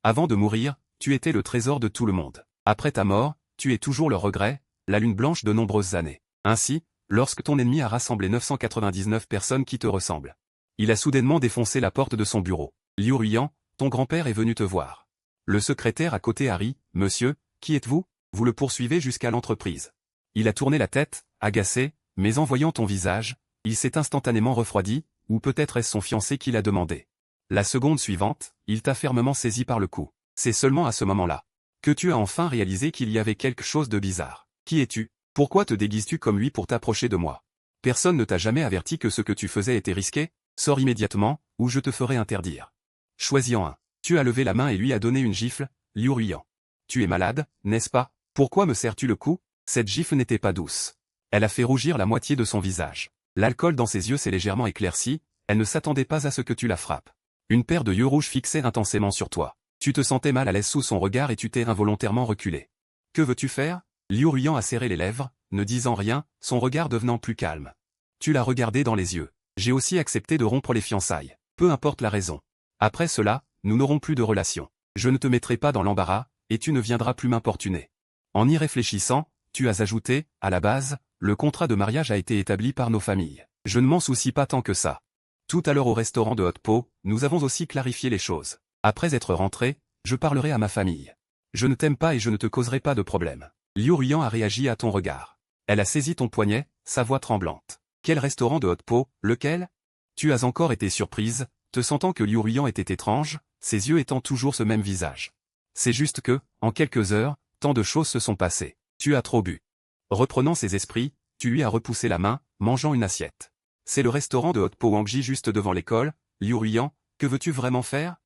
Avant de mourir, tu étais le trésor de tout le monde. Après ta mort, tu es toujours le regret, la lune blanche de nombreuses années. Ainsi, lorsque ton ennemi a rassemblé 999 personnes qui te ressemblent, il a soudainement défoncé la porte de son bureau. Liu Ruiyan, ton grand-père est venu te voir. Le secrétaire à côté a ri, « Monsieur, qui êtes-vous » Vous le poursuivez jusqu'à l'entreprise. Il a tourné la tête, agacé, mais en voyant ton visage, il s'est instantanément refroidi, ou peut-être est-ce son fiancé qui l'a demandé. La seconde suivante, il t'a fermement saisi par le cou. C'est seulement à ce moment-là que tu as enfin réalisé qu'il y avait quelque chose de bizarre. Qui es-tu? Pourquoi te déguises-tu comme lui pour t'approcher de moi? Personne ne t'a jamais averti que ce que tu faisais était risqué? Sors immédiatement, ou je te ferai interdire. Choisis-en un. Tu as levé la main et lui a donné une gifle, Liu Ruiyan. Tu es malade, n'est-ce pas? Pourquoi me serres-tu le cou? Cette gifle n'était pas douce. Elle a fait rougir la moitié de son visage. L'alcool dans ses yeux s'est légèrement éclairci, elle ne s'attendait pas à ce que tu la frappes. Une paire de yeux rouges fixaient intensément sur toi. Tu te sentais mal à l'aise sous son regard et tu t'es involontairement reculé. Que veux-tu faire? Liu Ruiyan a serré les lèvres, ne disant rien, son regard devenant plus calme. Tu l'as regardé dans les yeux. J'ai aussi accepté de rompre les fiançailles. Peu importe la raison. Après cela, nous n'aurons plus de relation. Je ne te mettrai pas dans l'embarras, et tu ne viendras plus m'importuner. En y réfléchissant, tu as ajouté, à la base, le contrat de mariage a été établi par nos familles. Je ne m'en soucie pas tant que ça. Tout à l'heure au restaurant de Hot Pot, nous avons aussi clarifié les choses. Après être rentré, je parlerai à ma famille. Je ne t'aime pas et je ne te causerai pas de problème. Liu Ruiyan a réagi à ton regard. Elle a saisi ton poignet, sa voix tremblante. Quel restaurant de Hot Pot, lequel? Tu as encore été surprise, te sentant que Liu Ruiyan était étrange, ses yeux étant toujours ce même visage. C'est juste que, en quelques heures, tant de choses se sont passées. Tu as trop bu. Reprenant ses esprits, tu lui as repoussé la main, mangeant une assiette. C'est le restaurant de Hot Pot Wangji juste devant l'école, Liu Ruiyan, que veux-tu vraiment faire?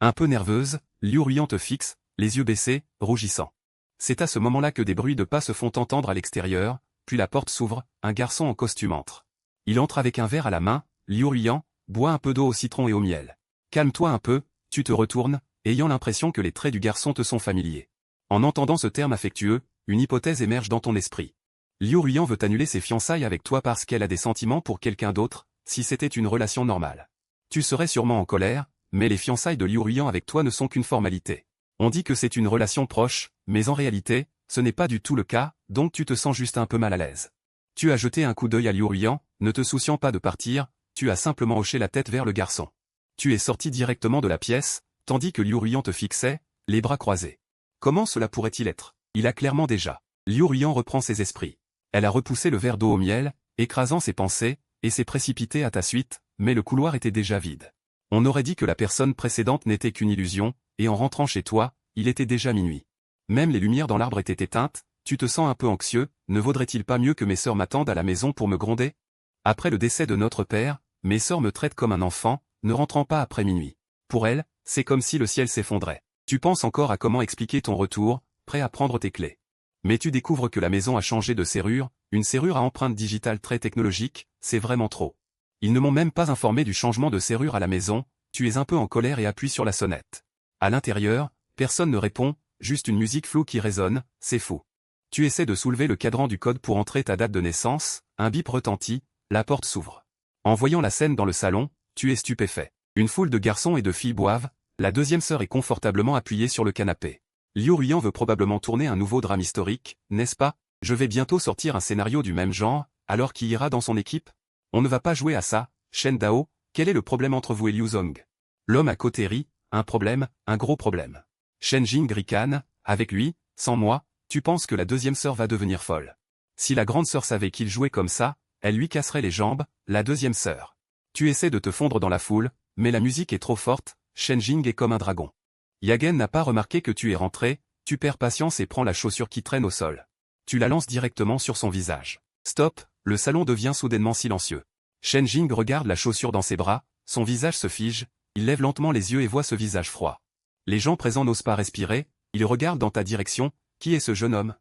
Un peu nerveuse, Liu Ruiyan te fixe, les yeux baissés, rougissant. C'est à ce moment-là que des bruits de pas se font entendre à l'extérieur, puis la porte s'ouvre, un garçon en costume entre. Il entre avec un verre à la main, Liu Ruiyan, bois un peu d'eau au citron et au miel. Calme-toi un peu, tu te retournes, ayant l'impression que les traits du garçon te sont familiers. En entendant ce terme affectueux, une hypothèse émerge dans ton esprit. Liu Ruiyan veut annuler ses fiançailles avec toi parce qu'elle a des sentiments pour quelqu'un d'autre, si c'était une relation normale. Tu serais sûrement en colère, mais les fiançailles de Liu Ruiyan avec toi ne sont qu'une formalité. On dit que c'est une relation proche, mais en réalité, ce n'est pas du tout le cas, donc tu te sens juste un peu mal à l'aise. Tu as jeté un coup d'œil à Liu Ruiyan, ne te souciant pas de partir, tu as simplement hoché la tête vers le garçon. Tu es sorti directement de la pièce, tandis que Liu Ruiyan te fixait, les bras croisés. Comment cela pourrait-il être? Il a clairement déjà. Liu Ruiyan reprend ses esprits. Elle a repoussé le verre d'eau au miel, écrasant ses pensées, et s'est précipitée à ta suite, mais le couloir était déjà vide. On aurait dit que la personne précédente n'était qu'une illusion, et en rentrant chez toi, il était déjà minuit. Même les lumières dans l'arbre étaient éteintes, tu te sens un peu anxieux, ne vaudrait-il pas mieux que mes sœurs m'attendent à la maison pour me gronder? Après le décès de notre père, mes sœurs me traitent comme un enfant, ne rentrant pas après minuit. Pour elles, c'est comme si le ciel s'effondrait. Tu penses encore à comment expliquer ton retour, prêt à prendre tes clés. Mais tu découvres que la maison a changé de serrure, une serrure à empreinte digitale très technologique, c'est vraiment trop. Ils ne m'ont même pas informé du changement de serrure à la maison, tu es un peu en colère et appuies sur la sonnette. À l'intérieur, personne ne répond, juste une musique floue qui résonne, c'est fou. Tu essaies de soulever le cadran du code pour entrer ta date de naissance, un bip retentit, la porte s'ouvre. En voyant la scène dans le salon, tu es stupéfait. Une foule de garçons et de filles boivent, la deuxième sœur est confortablement appuyée sur le canapé. Liu Ruiyan veut probablement tourner un nouveau drame historique, n'est-ce pas? Je vais bientôt sortir un scénario du même genre, alors qui ira dans son équipe? On ne va pas jouer à ça, Shen Dao, quel est le problème entre vous et Liu Zong? L'homme à côté rit, un problème, un gros problème. Shen Jing ricane, avec lui, sans moi, tu penses que la deuxième sœur va devenir folle. Si la grande sœur savait qu'il jouait comme ça, elle lui casserait les jambes, la deuxième sœur. Tu essaies de te fondre dans la foule, mais la musique est trop forte, Shen Jing est comme un dragon. Yagen n'a pas remarqué que tu es rentré, tu perds patience et prends la chaussure qui traîne au sol. Tu la lances directement sur son visage. Stop, le salon devient soudainement silencieux. Shen Jing regarde la chaussure dans ses bras, son visage se fige, il lève lentement les yeux et voit ce visage froid. Les gens présents n'osent pas respirer, ils regardent dans ta direction, qui est ce jeune homme?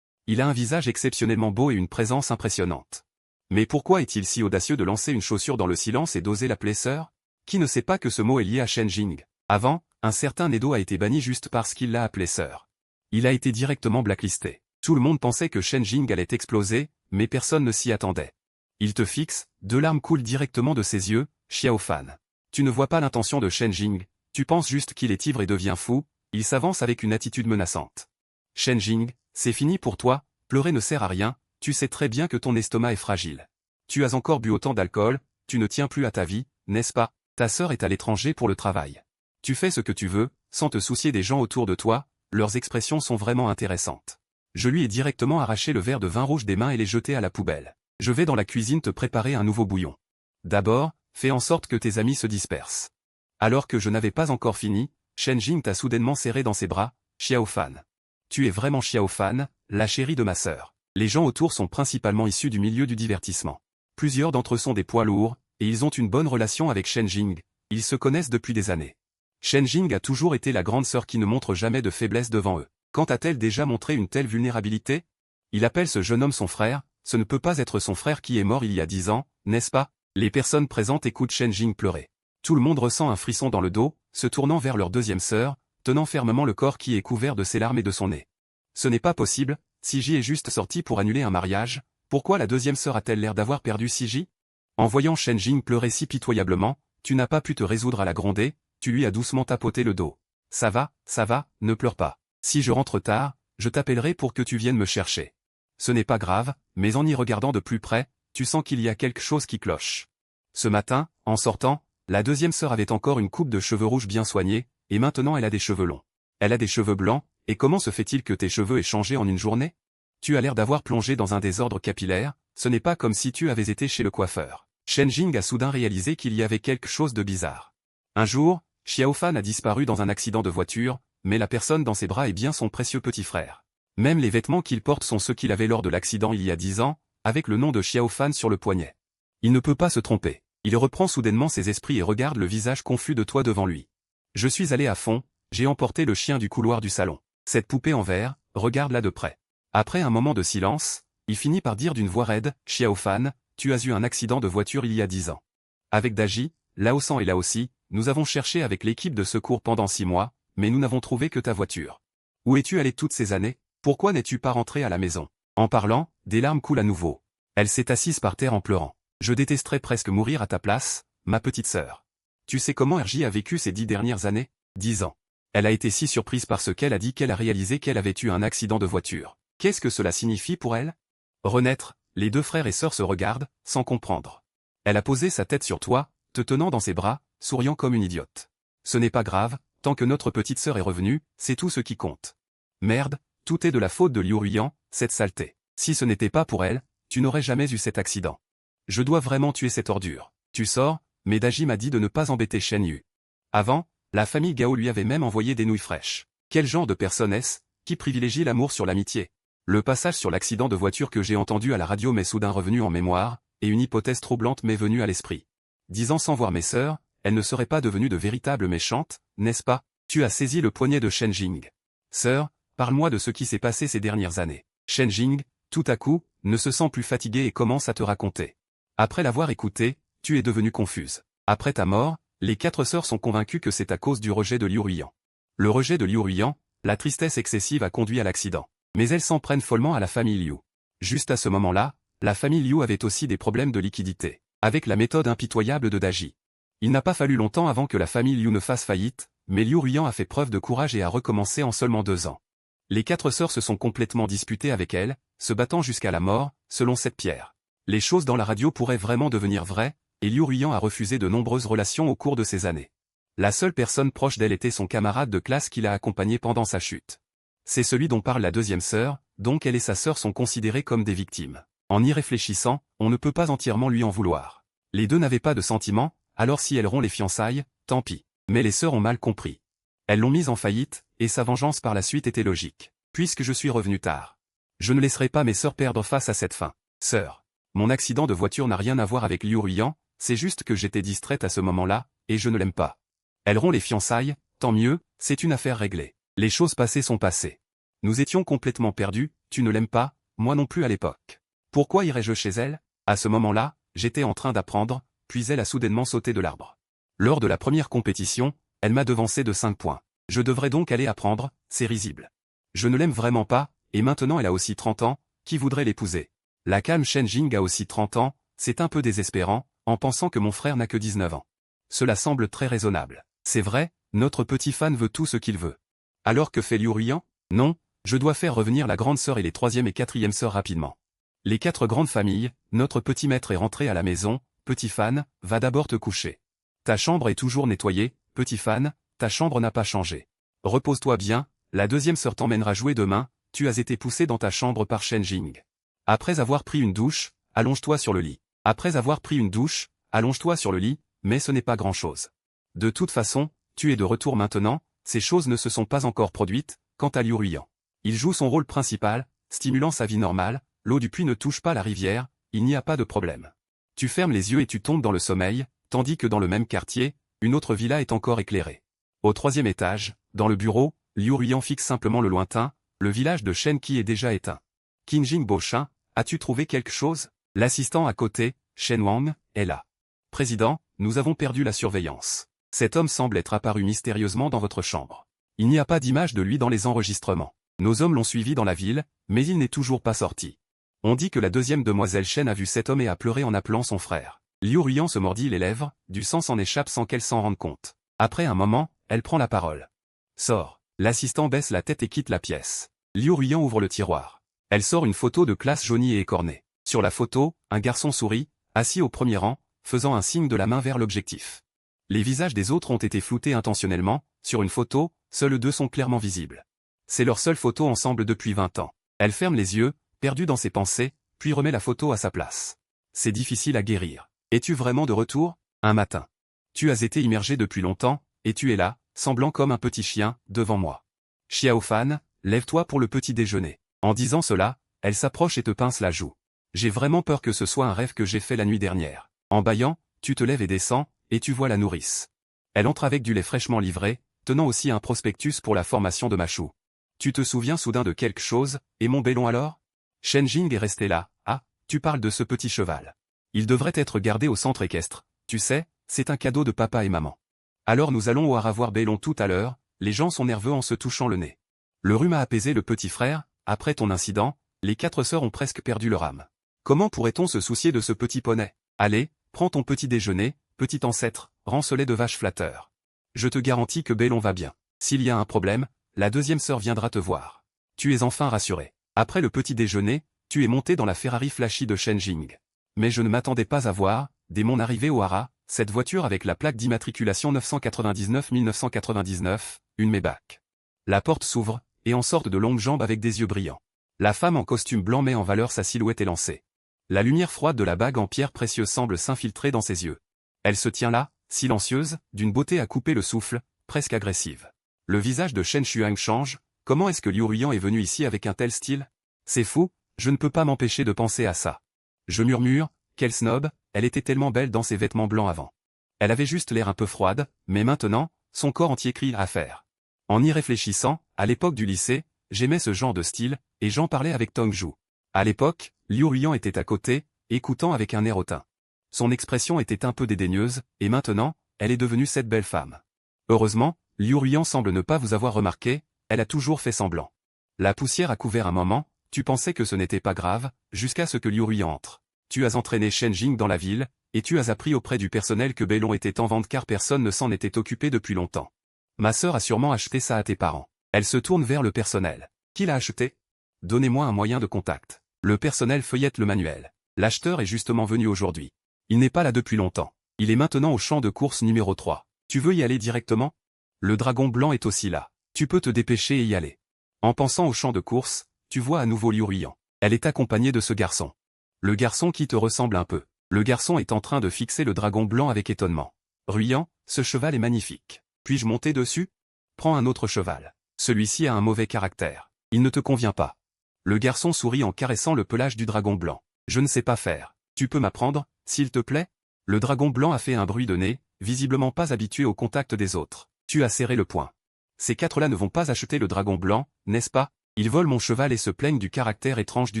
Il a un visage exceptionnellement beau et une présence impressionnante. Mais pourquoi est-il si audacieux de lancer une chaussure dans le silence et d'oser l'appeler sœur? Qui ne sait pas que ce mot est lié à Shen Jing? Avant, un certain Nedo a été banni juste parce qu'il l'a appelé sœur. Il a été directement blacklisté. Tout le monde pensait que Shen Jing allait exploser, mais personne ne s'y attendait. Il te fixe, deux larmes coulent directement de ses yeux, Xiao Fan. Tu ne vois pas l'intention de Shen Jing, tu penses juste qu'il est ivre et devient fou, Il s'avance avec une attitude menaçante. Shen Jing, c'est fini pour toi, pleurer ne sert à rien, tu sais très bien que ton estomac est fragile. Tu as encore bu autant d'alcool, tu ne tiens plus à ta vie, n'est-ce pas? Ta sœur est à l'étranger pour le travail. Tu fais ce que tu veux, sans te soucier des gens autour de toi, leurs expressions sont vraiment intéressantes. Je lui ai directement arraché le verre de vin rouge des mains et l'ai jeté à la poubelle. Je vais dans la cuisine te préparer un nouveau bouillon. D'abord, fais en sorte que tes amis se dispersent. Alors que je n'avais pas encore fini, Shen Jing t'a soudainement serré dans ses bras, Xiao Fan. Tu es vraiment Xiao Fan, la chérie de ma sœur. Les gens autour sont principalement issus du milieu du divertissement. Plusieurs d'entre eux sont des poids lourds, et ils ont une bonne relation avec Shen Jing, ils se connaissent depuis des années. Shen Jing a toujours été la grande sœur qui ne montre jamais de faiblesse devant eux. Quand a-t-elle déjà montré une telle vulnérabilité? Il appelle ce jeune homme son frère, ce ne peut pas être son frère qui est mort il y a 10 ans, n'est-ce pas? Les personnes présentes écoutent Shen Jing pleurer. Tout le monde ressent un frisson dans le dos, se tournant vers leur deuxième sœur, tenant fermement le corps qui est couvert de ses larmes et de son nez. Ce n'est pas possible, Siji est juste sorti pour annuler un mariage, pourquoi la deuxième sœur a-t-elle l'air d'avoir perdu Siji? En voyant Shen Jing pleurer si pitoyablement, tu n'as pas pu te résoudre à la gronder, tu lui as doucement tapoté le dos. Ça va, ne pleure pas. Si je rentre tard, je t'appellerai pour que tu viennes me chercher. Ce n'est pas grave, mais en y regardant de plus près, tu sens qu'il y a quelque chose qui cloche. Ce matin, en sortant, la deuxième sœur avait encore une coupe de cheveux rouges bien soignée, et maintenant elle a des cheveux longs. Elle a des cheveux blancs, et comment se fait-il que tes cheveux aient changé en une journée? Tu as l'air d'avoir plongé dans un désordre capillaire, ce n'est pas comme si tu avais été chez le coiffeur. Shen Jing a soudain réalisé qu'il y avait quelque chose de bizarre. Un jour, Xiao Fan a disparu dans un accident de voiture, mais la personne dans ses bras est bien son précieux petit frère. Même les vêtements qu'il porte sont ceux qu'il avait lors de l'accident il y a 10 ans, avec le nom de Xiao Fan sur le poignet. Il ne peut pas se tromper. Il reprend soudainement ses esprits et regarde le visage confus de toi devant lui. Je suis allé à fond, j'ai emporté le chien du couloir du salon. Cette poupée en verre, regarde-la de près. Après un moment de silence, il finit par dire d'une voix raide, Xiao Fan, tu as eu un accident de voiture il y a 10 ans. Avec Daji, Laosan et Laosi, nous avons cherché avec l'équipe de secours pendant 6 mois, mais nous n'avons trouvé que ta voiture. Où es-tu allé toutes ces années? Pourquoi n'es-tu pas rentré à la maison? En parlant, des larmes coulent à nouveau. Elle s'est assise par terre en pleurant. Je détesterais presque mourir à ta place, ma petite sœur. Tu sais comment RJ a vécu ces 10 dernières années? 10 ans. Elle a été si surprise par ce qu'elle a dit qu'elle a réalisé qu'elle avait eu un accident de voiture. Qu'est-ce que cela signifie pour elle? Renaître, les deux frères et sœurs se regardent, sans comprendre. Elle a posé sa tête sur toi, te tenant dans ses bras, souriant comme une idiote. Ce n'est pas grave, tant que notre petite sœur est revenue, c'est tout ce qui compte. Merde, tout est de la faute de Liu Ruyan, cette saleté. Si ce n'était pas pour elle, tu n'aurais jamais eu cet accident. Je dois vraiment tuer cette ordure. Tu sors, mais Daji m'a dit de ne pas embêter Shen Yu. Avant, la famille Gao lui avait même envoyé des nouilles fraîches. Quel genre de personne est-ce, qui privilégie l'amour sur l'amitié? Le passage sur l'accident de voiture que j'ai entendu à la radio m'est soudain revenu en mémoire, et une hypothèse troublante m'est venue à l'esprit. 10 ans sans voir mes sœurs, elles ne seraient pas devenues de véritables méchantes, n'est-ce pas? Tu as saisi le poignet de Shen Jing. Sœur, parle-moi de ce qui s'est passé ces dernières années. Shen Jing, tout à coup, ne se sent plus fatigué et commence à te raconter. Après l'avoir écouté, tu es devenue confuse. Après ta mort, les 4 sœurs sont convaincues que c'est à cause du rejet de Liu Ruyan. Le rejet de Liu Ruyan, la tristesse excessive a conduit à l'accident. Mais elles s'en prennent follement à la famille Liu. Juste à ce moment-là, la famille Liu avait aussi des problèmes de liquidité, avec la méthode impitoyable de Daji. Il n'a pas fallu longtemps avant que la famille Liu ne fasse faillite, mais Liu Ruyan a fait preuve de courage et a recommencé en seulement 2 ans. Les 4 sœurs se sont complètement disputées avec elle, se battant jusqu'à la mort, selon cette pierre. Les choses dans la radio pourraient vraiment devenir vraies, et Liu Ruyan a refusé de nombreuses relations au cours de ces années. La seule personne proche d'elle était son camarade de classe qui l'a accompagnée pendant sa chute. C'est celui dont parle la deuxième sœur, donc elle et sa sœur sont considérées comme des victimes. En y réfléchissant, on ne peut pas entièrement lui en vouloir. Les deux n'avaient pas de sentiments, alors si elles rompent les fiançailles, tant pis. Mais les sœurs ont mal compris. Elles l'ont mise en faillite, et sa vengeance par la suite était logique. Puisque je suis revenu tard. Je ne laisserai pas mes sœurs perdre face à cette fin. Sœur. Mon accident de voiture n'a rien à voir avec Liu Ruyan, c'est juste que j'étais distraite à ce moment-là, et je ne l'aime pas. Elles rompent les fiançailles, tant mieux, c'est une affaire réglée. Les choses passées sont passées. Nous étions complètement perdus, tu ne l'aimes pas, moi non plus à l'époque. Pourquoi irais-je chez elle? À ce moment-là, j'étais en train d'apprendre, puis elle a soudainement sauté de l'arbre. Lors de la première compétition, elle m'a devancé de 5 points. Je devrais donc aller apprendre, c'est risible. Je ne l'aime vraiment pas, et maintenant elle a aussi 30 ans, qui voudrait l'épouser? La calme Shen Jing a aussi 30 ans, c'est un peu désespérant, en pensant que mon frère n'a que 19 ans. Cela semble très raisonnable. C'est vrai, notre petit fan veut tout ce qu'il veut. Alors que fait Liu Ruiyan? Non, je dois faire revenir la grande sœur et les troisième et quatrième sœurs rapidement. Les 4 grandes familles, notre petit maître est rentré à la maison, petit fan, va d'abord te coucher. Ta chambre est toujours nettoyée, petit fan, ta chambre n'a pas changé. Repose-toi bien, la deuxième sœur t'emmènera jouer demain, tu as été poussé dans ta chambre par Shen Jing. Après avoir pris une douche, allonge-toi sur le lit. Après avoir pris une douche, allonge-toi sur le lit, mais ce n'est pas grand-chose. De toute façon, tu es de retour maintenant, ces choses ne se sont pas encore produites, quant à Liu Ruiyan. Il joue son rôle principal, stimulant sa vie normale, l'eau du puits ne touche pas la rivière, il n'y a pas de problème. Tu fermes les yeux et tu tombes dans le sommeil, tandis que dans le même quartier, une autre villa est encore éclairée. Au 3e étage, dans le bureau, Liu Ruiyan fixe simplement le lointain, le village de Shen qui est déjà éteint. Qingjing Bochin, as-tu trouvé quelque chose? L'assistant à côté, Shen Wang, est là. Président, nous avons perdu la surveillance. Cet homme semble être apparu mystérieusement dans votre chambre. Il n'y a pas d'image de lui dans les enregistrements. Nos hommes l'ont suivi dans la ville, mais il n'est toujours pas sorti. On dit que la deuxième demoiselle Shen a vu cet homme et a pleuré en appelant son frère. Liu Ruiyan se mordit les lèvres, du sang s'en échappe sans qu'elle s'en rende compte. Après un moment, elle prend la parole. Sors. L'assistant baisse la tête et quitte la pièce. Liu Ruiyan ouvre le tiroir. Elle sort une photo de classe jaunie et écornée. Sur la photo, un garçon sourit, assis au premier rang, faisant un signe de la main vers l'objectif. Les visages des autres ont été floutés intentionnellement, sur une photo, seuls 2 sont clairement visibles. C'est leur seule photo ensemble depuis 20 ans. Elle ferme les yeux, perdue dans ses pensées, puis remet la photo à sa place. C'est difficile à guérir. Es-tu vraiment de retour? Un matin. Tu as été immergé depuis longtemps, et tu es là, semblant comme un petit chien, devant moi. Xiao Fan, lève-toi pour le petit déjeuner. En disant cela, elle s'approche et te pince la joue. J'ai vraiment peur que ce soit un rêve que j'ai fait la nuit dernière. En bâillant, tu te lèves et descends, et tu vois la nourrice. Elle entre avec du lait fraîchement livré, tenant aussi un prospectus pour la formation de Machou. Tu te souviens soudain de quelque chose, et mon bélon alors? Shen Jing est resté là. Ah, tu parles de ce petit cheval. Il devrait être gardé au centre équestre. Tu sais, c'est un cadeau de papa et maman. Alors nous allons au haras voir Bélon tout à l'heure, les gens sont nerveux en se touchant le nez. Le rhume a apaisé le petit frère, après ton incident, les 4 sœurs ont presque perdu leur âme. Comment pourrait-on se soucier de ce petit poney? Allez, prends ton petit déjeuner, petit ancêtre, rends ce lait de vache flatteur. Je te garantis que Bélon va bien. S'il y a un problème, la deuxième sœur viendra te voir. Tu es enfin rassuré. Après le petit déjeuner, tu es monté dans la Ferrari flashy de Shen Jing. Mais je ne m'attendais pas à voir, dès mon arrivée au haras, cette voiture avec la plaque d'immatriculation 999-1999, une Maybach. La porte s'ouvre, et en sortent de longues jambes avec des yeux brillants. La femme en costume blanc met en valeur sa silhouette élancée. La lumière froide de la bague en pierre précieuse semble s'infiltrer dans ses yeux. Elle se tient là, silencieuse, d'une beauté à couper le souffle, presque agressive. Le visage de Shen Xuang change, comment est-ce que Liu Ruiyan est venu ici avec un tel style? C'est fou, je ne peux pas m'empêcher de penser à ça. Je murmure, quel snob, elle était tellement belle dans ses vêtements blancs avant. Elle avait juste l'air un peu froide, mais maintenant, son corps entier crie à faire. En y réfléchissant, à l'époque du lycée, j'aimais ce genre de style, et j'en parlais avec Tongju. À l'époque, Liu Ruiyan était à côté, écoutant avec un air hautain. Son expression était un peu dédaigneuse, et maintenant, elle est devenue cette belle femme. Heureusement, Liu Ruiyan semble ne pas vous avoir remarqué, elle a toujours fait semblant. La poussière a couvert un moment, tu pensais que ce n'était pas grave, jusqu'à ce que Liu Ruiyan entre. Tu as entraîné Shen Jing dans la ville, et tu as appris auprès du personnel que Bélon était en vente car personne ne s'en était occupé depuis longtemps. Ma sœur a sûrement acheté ça à tes parents. Elle se tourne vers le personnel. Qui l'a acheté? Donnez-moi un moyen de contact. Le personnel feuillette le manuel. L'acheteur est justement venu aujourd'hui. Il n'est pas là depuis longtemps. Il est maintenant au champ de course numéro 3. Tu veux y aller directement? Le dragon blanc est aussi là. Tu peux te dépêcher et y aller. En pensant au champ de course, tu vois à nouveau Liu Ruiyan. Elle est accompagnée de ce garçon. Le garçon qui te ressemble un peu. Le garçon est en train de fixer le dragon blanc avec étonnement. Ruiyan, ce cheval est magnifique. Puis-je monter dessus? Prends un autre cheval. Celui-ci a un mauvais caractère. Il ne te convient pas. Le garçon sourit en caressant le pelage du dragon blanc. Je ne sais pas faire. Tu peux m'apprendre, s'il te plaît? Le dragon blanc a fait un bruit de nez, visiblement pas habitué au contact des autres. Tu as serré le poing. Ces 4-là ne vont pas acheter le dragon blanc, n'est-ce pas? Ils volent mon cheval et se plaignent du caractère étrange du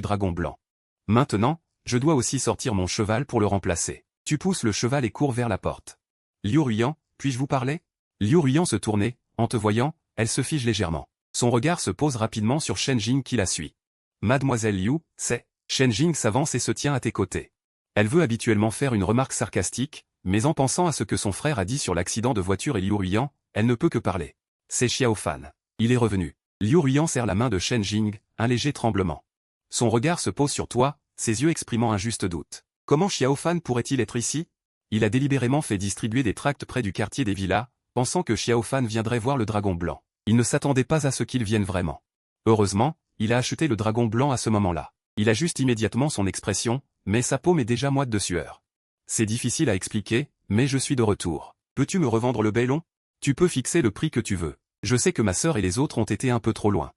dragon blanc. Maintenant, je dois aussi sortir mon cheval pour le remplacer. Tu pousses le cheval et cours vers la porte. Liu Ruiyan, puis-je vous parler? Liu Ruiyan se tournait, en te voyant, elle se fige légèrement. Son regard se pose rapidement sur Shen Jing qui la suit. Mademoiselle Liu, c'est... Shen Jing s'avance et se tient à tes côtés. Elle veut habituellement faire une remarque sarcastique, mais en pensant à ce que son frère a dit sur l'accident de voiture et Liu Ruiyan, elle ne peut que parler. C'est Xiao Fan. Il est revenu. Liu Ruian serre la main de Shen Jing, un léger tremblement. Son regard se pose sur toi, ses yeux exprimant un juste doute. Comment Xiao Fan pourrait-il être ici? Il a délibérément fait distribuer des tracts près du quartier des villas, pensant que Xiao Fan viendrait voir le dragon blanc. Il ne s'attendait pas à ce qu'il vienne vraiment. Heureusement, il a acheté le dragon blanc à ce moment-là. Il ajuste immédiatement son expression, mais sa paume est déjà moite de sueur. C'est difficile à expliquer, mais je suis de retour. Peux-tu me revendre le bêlon? Tu peux fixer le prix que tu veux. Je sais que ma sœur et les autres ont été un peu trop loin.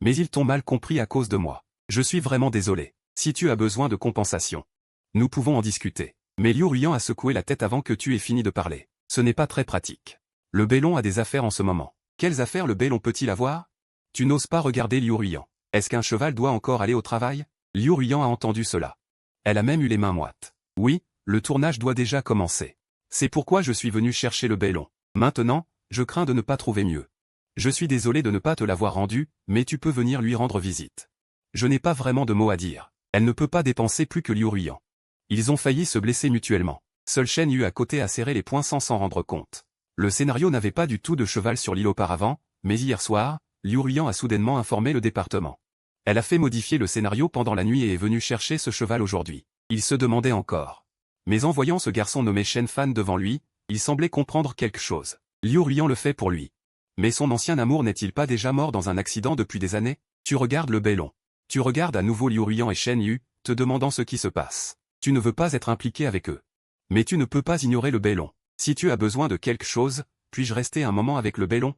Mais ils t'ont mal compris à cause de moi. Je suis vraiment désolé. Si tu as besoin de compensation, nous pouvons en discuter. Mais Liu Ruian a secoué la tête avant que tu aies fini de parler. Ce n'est pas très pratique. Le bêlon a des affaires en ce moment. Quelles affaires le bêlon peut-il avoir? Tu n'oses pas regarder Liu Ruian. Est-ce qu'un cheval doit encore aller au travail? Liu Ruian a entendu cela. Elle a même eu les mains moites. Oui, le tournage doit déjà commencer. C'est pourquoi je suis venu chercher le bêlon. Maintenant, je crains de ne pas trouver mieux. Je suis désolé de ne pas te l'avoir rendu, mais tu peux venir lui rendre visite. Je n'ai pas vraiment de mots à dire. Elle ne peut pas dépenser plus que Liu Ruian. Ils ont failli se blesser mutuellement. Seul Shen Yu à côté a serré les poings sans s'en rendre compte. Le scénario n'avait pas du tout de cheval sur l'île auparavant, mais hier soir, Liu Ruian a soudainement informé le département. Elle a fait modifier le scénario pendant la nuit et est venue chercher ce cheval aujourd'hui. Il se demandait encore. Mais en voyant ce garçon nommé Shen Fan devant lui, il semblait comprendre quelque chose. Liu Ruian le fait pour lui. Mais son ancien amour n'est-il pas déjà mort dans un accident depuis des années? Tu regardes le bêlon. Tu regardes à nouveau Liu Ruian et Shen Yu, te demandant ce qui se passe. Tu ne veux pas être impliqué avec eux. Mais tu ne peux pas ignorer le bêlon. Si tu as besoin de quelque chose, puis-je rester un moment avec le bêlon?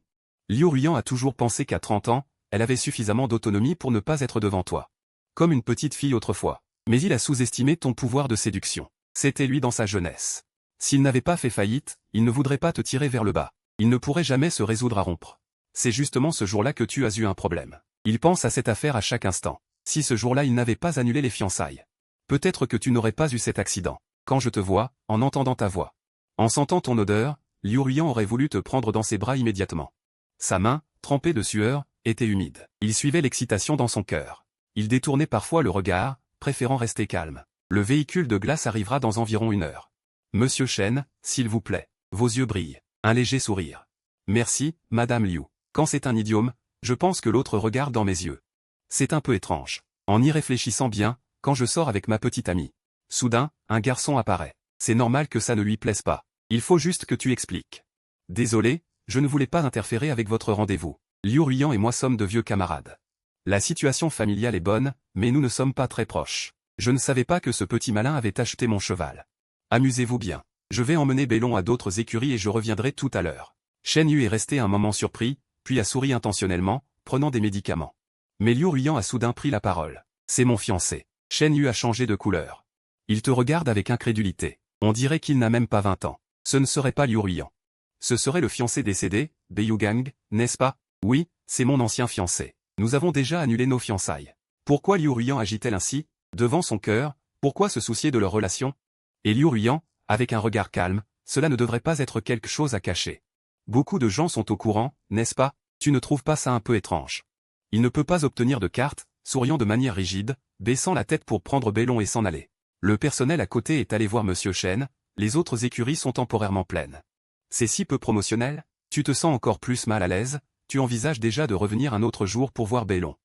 Liu Ruian a toujours pensé qu'à 30 ans, elle avait suffisamment d'autonomie pour ne pas être devant toi. Comme une petite fille autrefois. Mais il a sous-estimé ton pouvoir de séduction. C'était lui dans sa jeunesse. S'il n'avait pas fait faillite, il ne voudrait pas te tirer vers le bas. Il ne pourrait jamais se résoudre à rompre. C'est justement ce jour-là que tu as eu un problème. Il pense à cette affaire à chaque instant. Si ce jour-là il n'avait pas annulé les fiançailles. Peut-être que tu n'aurais pas eu cet accident. Quand je te vois, en entendant ta voix, en sentant ton odeur, Liu Ruian aurait voulu te prendre dans ses bras immédiatement. Sa main, trempée de sueur, était humide. Il suivait l'excitation dans son cœur. Il détournait parfois le regard, préférant rester calme. Le véhicule de glace arrivera dans environ 1 heure. Monsieur Shen, s'il vous plaît. Vos yeux brillent. Un léger sourire. Merci, Madame Liu. Quand c'est un idiome, je pense que l'autre regarde dans mes yeux. C'est un peu étrange. En y réfléchissant bien, quand je sors avec ma petite amie. Soudain, un garçon apparaît. C'est normal que ça ne lui plaise pas. Il faut juste que tu expliques. Désolé, je ne voulais pas interférer avec votre rendez-vous. Liu Ruian et moi sommes de vieux camarades. La situation familiale est bonne, mais nous ne sommes pas très proches. Je ne savais pas que ce petit malin avait acheté mon cheval. Amusez-vous bien. Je vais emmener Bélon à d'autres écuries et je reviendrai tout à l'heure. Shen Yu est resté un moment surpris, puis a souri intentionnellement, prenant des médicaments. Mais Liu Ruian a soudain pris la parole. C'est mon fiancé. Shen Yu a changé de couleur. Il te regarde avec incrédulité. On dirait qu'il n'a même pas 20 ans. Ce ne serait pas Liu Ruian. Ce serait le fiancé décédé, Bei Gang, n'est-ce pas? Oui, c'est mon ancien fiancé. Nous avons déjà annulé nos fiançailles. Pourquoi Liu Ruian agit-elle ainsi? Devant son cœur, pourquoi se soucier de leur relation? Et Liu Ruian, avec un regard calme, cela ne devrait pas être quelque chose à cacher. Beaucoup de gens sont au courant, n'est-ce pas? Tu ne trouves pas ça un peu étrange? Il ne peut pas obtenir de carte, souriant de manière rigide, baissant la tête pour prendre Bélon et s'en aller. Le personnel à côté est allé voir Monsieur Shen, les autres écuries sont temporairement pleines. C'est si peu promotionnel? Tu te sens encore plus mal à l'aise? Tu envisages déjà de revenir un autre jour pour voir Bélon.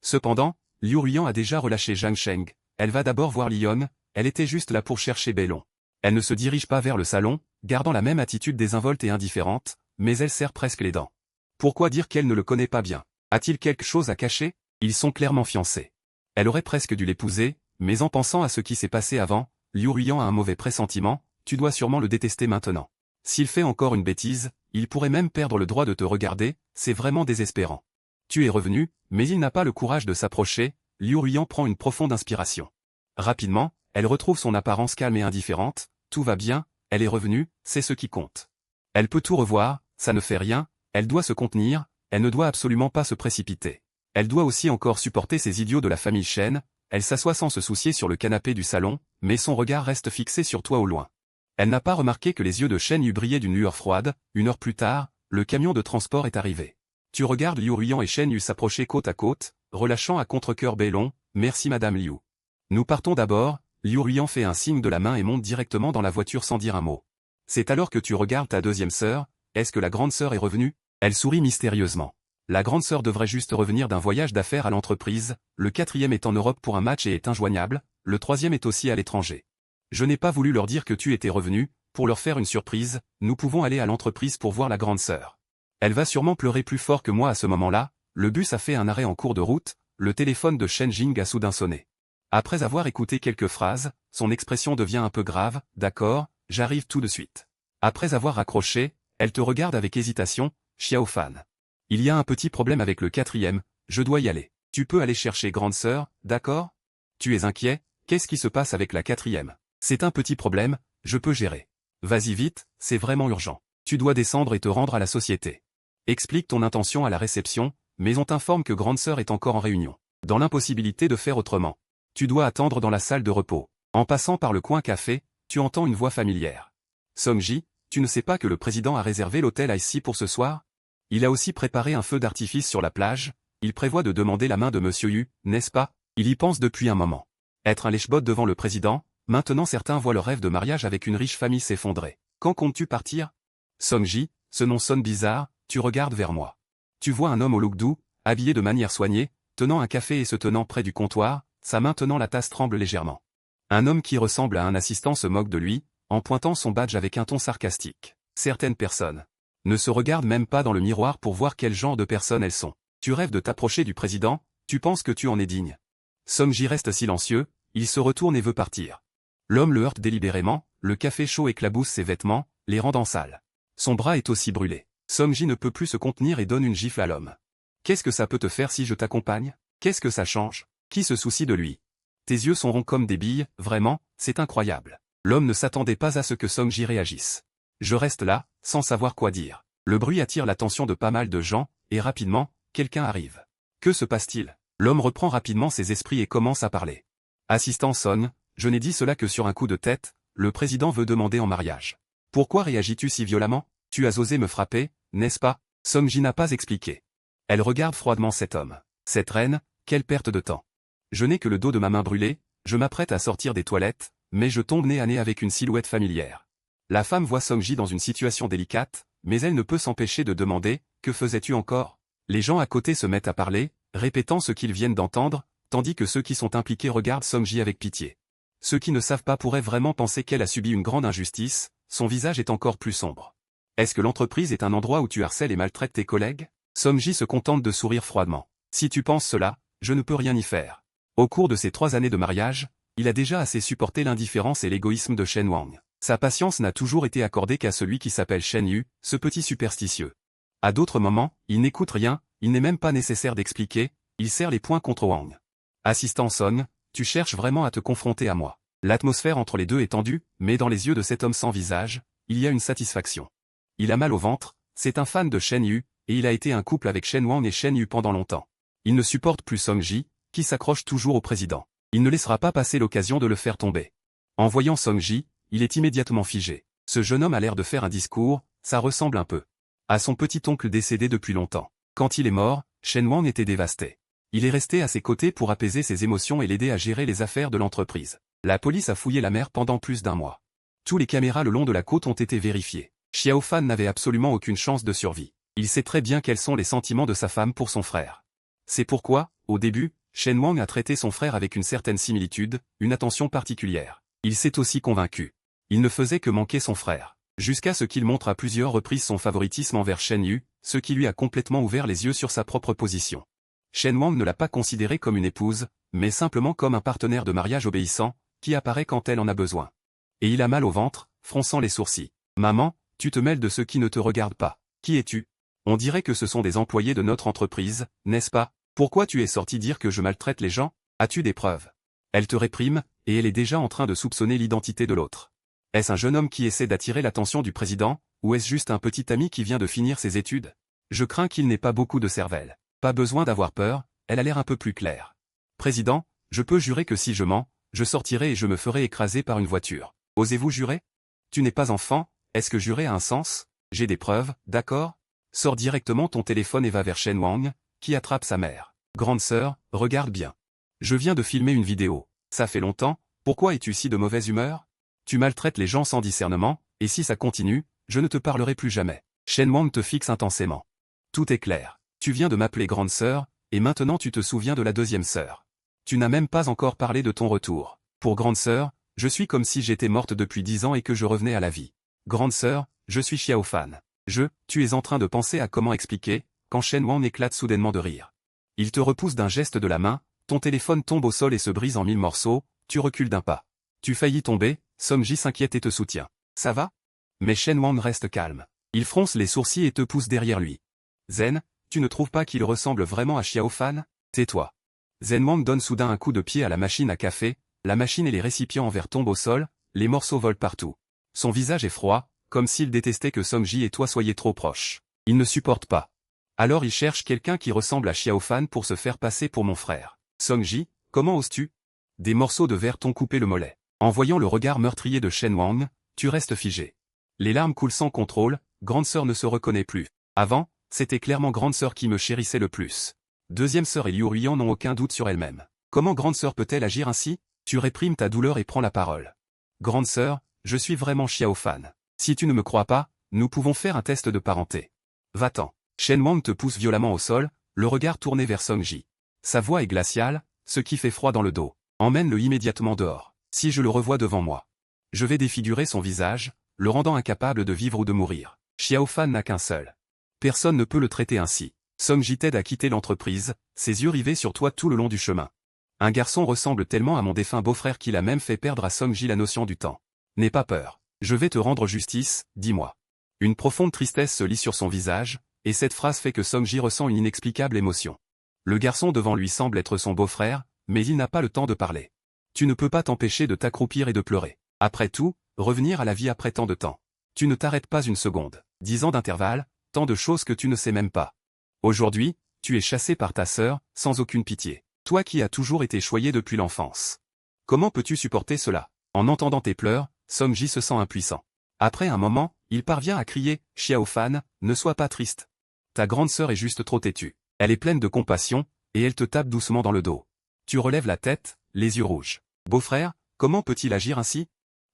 Cependant, Liu Ruian a déjà relâché Zhang Sheng, elle va d'abord voir Lyon, elle était juste là pour chercher Bélon. Elle ne se dirige pas vers le salon, gardant la même attitude désinvolte et indifférente, mais elle serre presque les dents. Pourquoi dire qu'elle ne le connaît pas bien? A-t-il quelque chose à cacher? Ils sont clairement fiancés. Elle aurait presque dû l'épouser, mais en pensant à ce qui s'est passé avant, Liu Ruian a un mauvais pressentiment, tu dois sûrement le détester maintenant. S'il fait encore une bêtise, il pourrait même perdre le droit de te regarder, c'est vraiment désespérant. Tu es revenu, mais il n'a pas le courage de s'approcher, Liu Ruian prend une profonde inspiration. Rapidement, elle retrouve son apparence calme et indifférente, tout va bien, elle est revenue, c'est ce qui compte. Elle peut tout revoir, ça ne fait rien, elle doit se contenir, elle ne doit absolument pas se précipiter. Elle doit aussi encore supporter ces idiots de la famille Shen, elle s'assoit sans se soucier sur le canapé du salon, mais son regard reste fixé sur toi au loin. Elle n'a pas remarqué que les yeux de Shen Yu brillaient d'une lueur froide, 1 heure plus tard, le camion de transport est arrivé. Tu regardes Liu Ruian et Shen Yu s'approcher côte à côte, relâchant à contre-cœur Bélon, merci Madame Liu. Nous partons d'abord, Liu Ruian fait un signe de la main et monte directement dans la voiture sans dire un mot. C'est alors que tu regardes ta deuxième sœur, est-ce que la grande sœur est revenue? Elle sourit mystérieusement. La grande sœur devrait juste revenir d'un voyage d'affaires à l'entreprise, le quatrième est en Europe pour un match et est injoignable, le troisième est aussi à l'étranger. Je n'ai pas voulu leur dire que tu étais revenu, pour leur faire une surprise, nous pouvons aller à l'entreprise pour voir la grande sœur. Elle va sûrement pleurer plus fort que moi à ce moment-là, le bus a fait un arrêt en cours de route, le téléphone de Shen Jing a soudain sonné. Après avoir écouté quelques phrases, son expression devient un peu grave, d'accord, j'arrive tout de suite. Après avoir raccroché, elle te regarde avec hésitation, Xiao Fan. Il y a un petit problème avec le quatrième, je dois y aller. Tu peux aller chercher grande sœur, d'accord? Tu es inquiet, qu'est-ce qui se passe avec la quatrième? C'est un petit problème, je peux gérer. Vas-y vite, c'est vraiment urgent. Tu dois descendre et te rendre à la société. Explique ton intention à la réception, mais on t'informe que grande sœur est encore en réunion. Dans l'impossibilité de faire autrement. Tu dois attendre dans la salle de repos. En passant par le coin café, tu entends une voix familière. Song-ji, tu ne sais pas que le président a réservé l'hôtel ici pour ce soir? Il a aussi préparé un feu d'artifice sur la plage, il prévoit de demander la main de Monsieur Yu, n'est-ce pas? Il y pense depuis un moment. Être un lèche-botte devant le président, maintenant certains voient leur rêve de mariage avec une riche famille s'effondrer. Quand comptes-tu partir? Song-ji, ce nom sonne bizarre, tu regardes vers moi. Tu vois un homme au look doux, habillé de manière soignée, tenant un café et se tenant près du comptoir, sa main tenant la tasse tremble légèrement. Un homme qui ressemble à un assistant se moque de lui, en pointant son badge avec un ton sarcastique. Certaines personnes ne se regardent même pas dans le miroir pour voir quel genre de personnes elles sont. Tu rêves de t'approcher du président, tu penses que tu en es digne. Song-ji reste silencieux, il se retourne et veut partir. L'homme le heurte délibérément, le café chaud éclabousse ses vêtements, les rendant sales. Son bras est aussi brûlé. Song-ji ne peut plus se contenir et donne une gifle à l'homme. Qu'est-ce que ça peut te faire si je t'accompagne? Qu'est-ce que ça change? Qui se soucie de lui? Tes yeux sont ronds comme des billes, vraiment, c'est incroyable. L'homme ne s'attendait pas à ce que Song-ji réagisse. Je reste là, sans savoir quoi dire. Le bruit attire l'attention de pas mal de gens, et rapidement, quelqu'un arrive. Que se passe-t-il? L'homme reprend rapidement ses esprits et commence à parler. Assistant Song, je n'ai dit cela que sur un coup de tête, le président veut demander en mariage. Pourquoi réagis-tu si violemment? Tu as osé me frapper, n'est-ce pas? Song-ji n'a pas expliqué. Elle regarde froidement cet homme. Cette reine, quelle perte de temps. Je n'ai que le dos de ma main brûlée, je m'apprête à sortir des toilettes, mais je tombe nez à nez avec une silhouette familière. La femme voit Song-ji dans une situation délicate, mais elle ne peut s'empêcher de demander, que faisais-tu encore? Les gens à côté se mettent à parler, répétant ce qu'ils viennent d'entendre, tandis que ceux qui sont impliqués regardent Song-ji avec pitié. Ceux qui ne savent pas pourraient vraiment penser qu'elle a subi une grande injustice, son visage est encore plus sombre. Est-ce que l'entreprise est un endroit où tu harcèles et maltraites tes collègues? Song-ji se contente de sourire froidement. Si tu penses cela, je ne peux rien y faire. Au cours de ces 3 années de mariage, il a déjà assez supporté l'indifférence et l'égoïsme de Shen Wang. Sa patience n'a toujours été accordée qu'à celui qui s'appelle Shen Yu, ce petit superstitieux. À d'autres moments, il n'écoute rien, il n'est même pas nécessaire d'expliquer, il serre les poings contre Wang. Assistant Song, tu cherches vraiment à te confronter à moi. L'atmosphère entre les deux est tendue, mais dans les yeux de cet homme sans visage, il y a une satisfaction. Il a mal au ventre, c'est un fan de Shen Yu, et il a été un couple avec Shen Wang et Shen Yu pendant longtemps. Il ne supporte plus Song-ji, qui s'accroche toujours au président. Il ne laissera pas passer l'occasion de le faire tomber. En voyant Song-ji, il est immédiatement figé. Ce jeune homme a l'air de faire un discours, ça ressemble un peu à son petit-oncle décédé depuis longtemps. Quand il est mort, Shen Wang était dévasté. Il est resté à ses côtés pour apaiser ses émotions et l'aider à gérer les affaires de l'entreprise. La police a fouillé la mer pendant plus d'1 mois. Tous les caméras le long de la côte ont été vérifiées. Xiao Fan n'avait absolument aucune chance de survie. Il sait très bien quels sont les sentiments de sa femme pour son frère. C'est pourquoi, au début, Shen Wang a traité son frère avec une certaine similitude, une attention particulière. Il s'est aussi convaincu. Il ne faisait que manquer son frère. Jusqu'à ce qu'il montre à plusieurs reprises son favoritisme envers Shen Yu, ce qui lui a complètement ouvert les yeux sur sa propre position. Shen Wang ne l'a pas considéré comme une épouse, mais simplement comme un partenaire de mariage obéissant, qui apparaît quand elle en a besoin. Et il a mal au ventre, fronçant les sourcils. Maman, tu te mêles de ceux qui ne te regardent pas. Qui es-tu? On dirait que ce sont des employés de notre entreprise, n'est-ce pas? Pourquoi tu es sorti dire que je maltraite les gens? As-tu des preuves? Elle te réprime, et elle est déjà en train de soupçonner l'identité de l'autre. Est-ce un jeune homme qui essaie d'attirer l'attention du président, ou est-ce juste un petit ami qui vient de finir ses études? Je crains qu'il n'ait pas beaucoup de cervelle. Pas besoin d'avoir peur, elle a l'air un peu plus claire. Président, je peux jurer que si je mens, je sortirai et je me ferai écraser par une voiture. Osez-vous jurer? Tu n'es pas enfant, est-ce que jurer a un sens? J'ai des preuves, d'accord? Sors directement ton téléphone et va vers Shen Wang, qui attrape sa mère. Grande sœur, regarde bien. Je viens de filmer une vidéo. Ça fait longtemps, pourquoi es-tu si de mauvaise humeur? Tu maltraites les gens sans discernement, et si ça continue, je ne te parlerai plus jamais. Shen Wang te fixe intensément. Tout est clair. Tu viens de m'appeler grande sœur, et maintenant tu te souviens de la deuxième sœur. Tu n'as même pas encore parlé de ton retour. Pour grande sœur, je suis comme si j'étais morte depuis 10 ans et que je revenais à la vie. Grande sœur, je suis Xiao Fan. Tu es en train de penser à comment expliquer, quand Shen Wang éclate soudainement de rire. Il te repousse d'un geste de la main, ton téléphone tombe au sol et se brise en 1000 morceaux, tu recules d'un pas. Tu faillis tomber, Song-ji s'inquiète et te soutient. Ça va? Mais Shen Wang reste calme. Il fronce les sourcils et te pousse derrière lui. Zen, tu ne trouves pas qu'il ressemble vraiment à Xiao Fan? Tais-toi. Zen Wang donne soudain un coup de pied à la machine à café, la machine et les récipients en verre tombent au sol, les morceaux volent partout. Son visage est froid, comme s'il détestait que Song-ji et toi soyez trop proches. Il ne supporte pas. Alors il cherche quelqu'un qui ressemble à Xiao Fan pour se faire passer pour mon frère. Song-ji, comment oses-tu? Des morceaux de verre t'ont coupé le mollet. En voyant le regard meurtrier de Shen Wang, tu restes figé. Les larmes coulent sans contrôle, grande sœur ne se reconnaît plus. Avant, c'était clairement grande sœur qui me chérissait le plus. Deuxième sœur et Liu Ruian n'ont aucun doute sur elle-même. Comment grande sœur peut-elle agir ainsi? Tu réprimes ta douleur et prends la parole. Grande sœur, je suis vraiment Xiao Fan. Si tu ne me crois pas, nous pouvons faire un test de parenté. Va-t'en. Shen Wang te pousse violemment au sol, le regard tourné vers Song-ji. Sa voix est glaciale, ce qui fait froid dans le dos. Emmène-le immédiatement dehors. Si je le revois devant moi, je vais défigurer son visage, le rendant incapable de vivre ou de mourir. Xiao Fan n'a qu'un seul. Personne ne peut le traiter ainsi. Song-ji t'aide à quitter l'entreprise, ses yeux rivés sur toi tout le long du chemin. Un garçon ressemble tellement à mon défunt beau-frère qu'il a même fait perdre à Song-ji la notion du temps. N'aie pas peur. Je vais te rendre justice, dis-moi. Une profonde tristesse se lit sur son visage, et cette phrase fait que Song-ji ressent une inexplicable émotion. Le garçon devant lui semble être son beau-frère, mais il n'a pas le temps de parler. Tu ne peux pas t'empêcher de t'accroupir et de pleurer. Après tout, revenir à la vie après tant de temps. Tu ne t'arrêtes pas une seconde. 10 ans d'intervalle, tant de choses que tu ne sais même pas. Aujourd'hui, tu es chassé par ta sœur, sans aucune pitié. Toi qui as toujours été choyé depuis l'enfance. Comment peux-tu supporter cela? En entendant tes pleurs, Song-ji se sent impuissant. Après un moment, il parvient à crier « Xiao Fan, ne sois pas triste. Ta grande sœur est juste trop têtue. Elle est pleine de compassion, et elle te tape doucement dans le dos. » Tu relèves la tête, les yeux rouges. « Beau-frère, comment peut-il agir ainsi?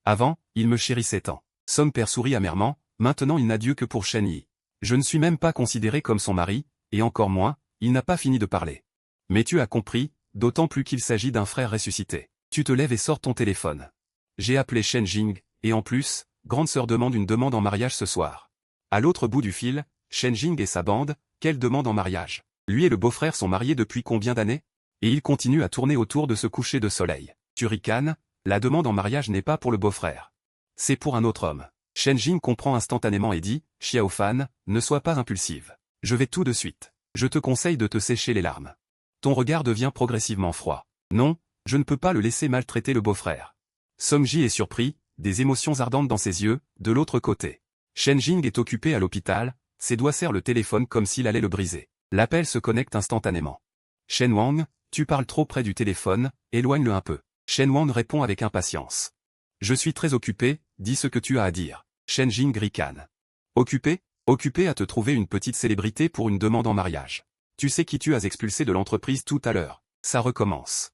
Avant, il me chérissait tant. » Song père sourit amèrement, maintenant il n'a Dieu que pour Shen Yi. Je ne suis même pas considéré comme son mari, et encore moins, il n'a pas fini de parler. Mais tu as compris, d'autant plus qu'il s'agit d'un frère ressuscité. Tu te lèves et sors ton téléphone. J'ai appelé Shen Jing, et en plus, grande sœur demande une demande en mariage ce soir. À l'autre bout du fil, Shen Jing et sa bande, quelle demande en mariage? Lui et le beau-frère sont mariés depuis combien d'années? Et ils continuent à tourner autour de ce coucher de soleil. Tu ricanes, la demande en mariage n'est pas pour le beau-frère. C'est pour un autre homme. Shen Jing comprend instantanément et dit, Xiao Fan, ne sois pas impulsive. Je vais tout de suite. Je te conseille de te sécher les larmes. Ton regard devient progressivement froid. Non, je ne peux pas le laisser maltraiter le beau-frère. Song-ji est surpris, des émotions ardentes dans ses yeux, de l'autre côté. Shen Jing est occupé à l'hôpital, ses doigts serrent le téléphone comme s'il allait le briser. L'appel se connecte instantanément. Shen Wang, tu parles trop près du téléphone, éloigne-le un peu. Shen Wang répond avec impatience. Je suis très occupé, dis ce que tu as à dire. Shen Jing ricane. Occupé? Occupé à te trouver une petite célébrité pour une demande en mariage. Tu sais qui tu as expulsé de l'entreprise tout à l'heure. Ça recommence.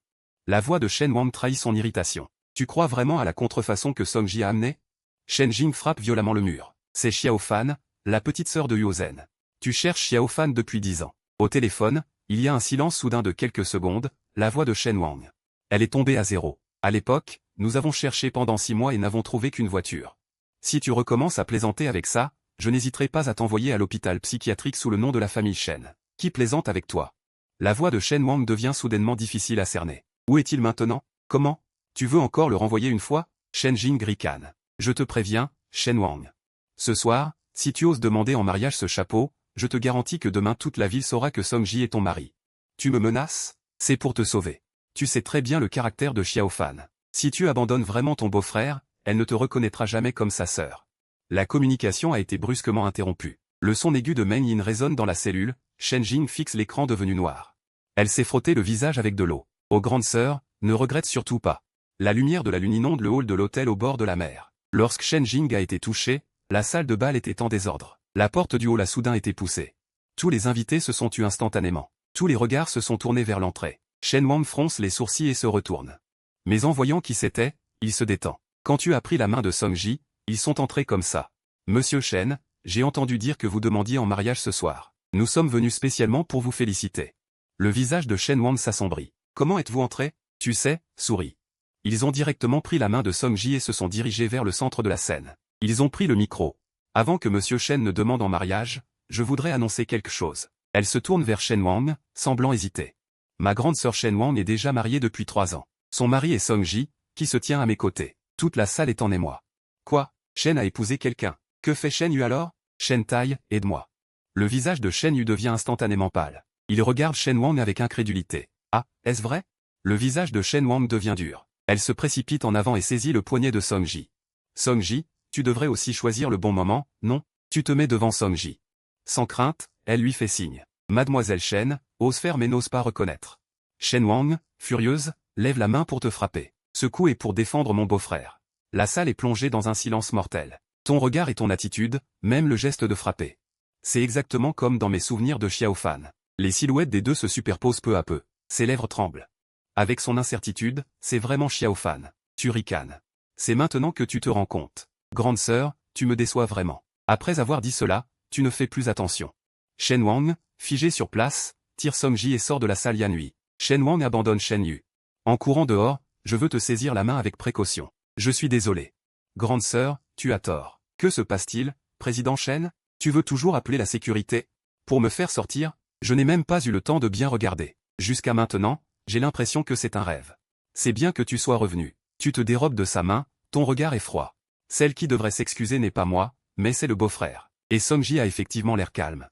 La voix de Shen Wang trahit son irritation. Tu crois vraiment à la contrefaçon que Song-ji a amenée? Shen Jing frappe violemment le mur. C'est Xiao Fan, la petite sœur de Yuozhen. Tu cherches Xiao Fan depuis 10 ans. Au téléphone, il y a un silence soudain de quelques secondes, la voix de Shen Wang. Elle est tombée à zéro. À l'époque, nous avons cherché pendant 6 mois et n'avons trouvé qu'une voiture. Si tu recommences à plaisanter avec ça, je n'hésiterai pas à t'envoyer à l'hôpital psychiatrique sous le nom de la famille Shen. Qui plaisante avec toi? La voix de Shen Wang devient soudainement difficile à cerner. Où est-il maintenant? Comment? Tu veux encore le renvoyer une fois? Shen Jing ricane. Je te préviens, Shen Wang. Ce soir, si tu oses demander en mariage ce chapeau, je te garantis que demain toute la ville saura que Song-ji est ton mari. Tu me menaces? C'est pour te sauver. Tu sais très bien le caractère de Xiao Fan. Si tu abandonnes vraiment ton beau-frère, elle ne te reconnaîtra jamais comme sa sœur. La communication a été brusquement interrompue. Le son aigu de Meng Yin résonne dans la cellule, Shen Jing fixe l'écran devenu noir. Elle s'est frottée le visage avec de l'eau. Ô grande sœur, ne regrette surtout pas. La lumière de la lune inonde le hall de l'hôtel au bord de la mer. Lorsque Shen Jing a été touché, la salle de bal était en désordre. La porte du hall a soudain été poussée. Tous les invités se sont tus instantanément. Tous les regards se sont tournés vers l'entrée. Shen Wang fronce les sourcils et se retourne. Mais en voyant qui c'était, il se détend. Quand tu as pris la main de Song-ji, ils sont entrés comme ça. Monsieur Shen, j'ai entendu dire que vous demandiez en mariage ce soir. Nous sommes venus spécialement pour vous féliciter. Le visage de Shen Wang s'assombrit. Comment êtes-vous entré? Tu sais, souris. Ils ont directement pris la main de Song-ji et se sont dirigés vers le centre de la scène. Ils ont pris le micro. Avant que Monsieur Shen ne demande en mariage, je voudrais annoncer quelque chose. Elle se tourne vers Shen Wang, semblant hésiter. Ma grande sœur Shen Wang est déjà mariée depuis 3 ans. Son mari est Song-ji, qui se tient à mes côtés. Toute la salle est en émoi. Quoi? Shen a épousé quelqu'un. Que fait Shen Yu alors? Shen Tai, aide-moi. Le visage de Shen Yu devient instantanément pâle. Il regarde Shen Wang avec incrédulité. Ah, est-ce vrai? Le visage de Shen Wang devient dur. Elle se précipite en avant et saisit le poignet de Song-ji. Song-ji, tu devrais aussi choisir le bon moment, non? Tu te mets devant Song-ji. Sans crainte, elle lui fait signe. Mademoiselle Shen, ose faire mais n'ose pas reconnaître. Shen Wang, furieuse, lève la main pour te frapper. Ce coup est pour défendre mon beau-frère. La salle est plongée dans un silence mortel. Ton regard et ton attitude, même le geste de frapper. C'est exactement comme dans mes souvenirs de Xiao Fan. Les silhouettes des deux se superposent peu à peu. Ses lèvres tremblent. Avec son incertitude, c'est vraiment Xiao Fan. Tu ricanes. C'est maintenant que tu te rends compte. Grande sœur, tu me déçois vraiment. Après avoir dit cela, tu ne fais plus attention. Shen Wang, figé sur place, tire Song-ji et sort de la salle Yanui. Shen Wang abandonne Shen Yu. En courant dehors, je veux te saisir la main avec précaution. Je suis désolé. Grande sœur, tu as tort. Que se passe-t-il, président Shen? Tu veux toujours appeler la sécurité? Pour me faire sortir, je n'ai même pas eu le temps de bien regarder. Jusqu'à maintenant, j'ai l'impression que c'est un rêve. C'est bien que tu sois revenu. Tu te dérobes de sa main, ton regard est froid. Celle qui devrait s'excuser n'est pas moi, mais c'est le beau-frère. Et Song-ji a effectivement l'air calme.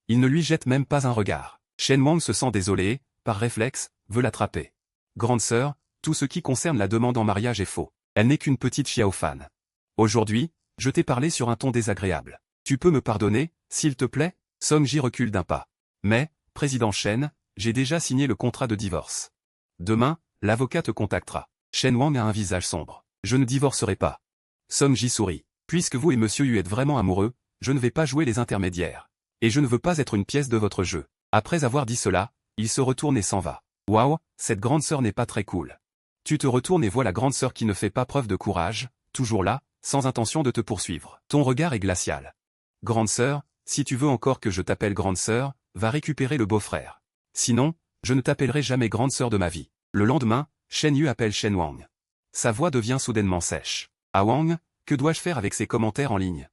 Il ne lui jette même pas un regard. Shen Wang se sent désolé et, par réflexe, veut l'attraper. Grande sœur, tout ce qui concerne la demande en mariage est faux. Elle n'est qu'une petite Xiao Fan. Aujourd'hui, je t'ai parlé sur un ton désagréable. Tu peux me pardonner, s'il te plaît? Song-ji recule d'un pas. Mais, président Shen, j'ai déjà signé le contrat de divorce. Demain, l'avocat te contactera. Shen Wang a un visage sombre. Je ne divorcerai pas. Song-ji sourit. Puisque vous et Monsieur Yu êtes vraiment amoureux, je ne vais pas jouer les intermédiaires. Et je ne veux pas être une pièce de votre jeu. Après avoir dit cela, il se retourne et s'en va. Waouh, cette grande sœur n'est pas très cool. Tu te retournes et vois la grande sœur qui ne fait pas preuve de courage, toujours là, sans intention de te poursuivre. Ton regard est glacial. Grande sœur, si tu veux encore que je t'appelle grande sœur, va récupérer le beau-frère. Sinon, je ne t'appellerai jamais grande sœur de ma vie. Le lendemain, Shen Yu appelle Shen Wang. Sa voix devient soudainement sèche. Ah Wang, que dois-je faire avec ces commentaires en ligne?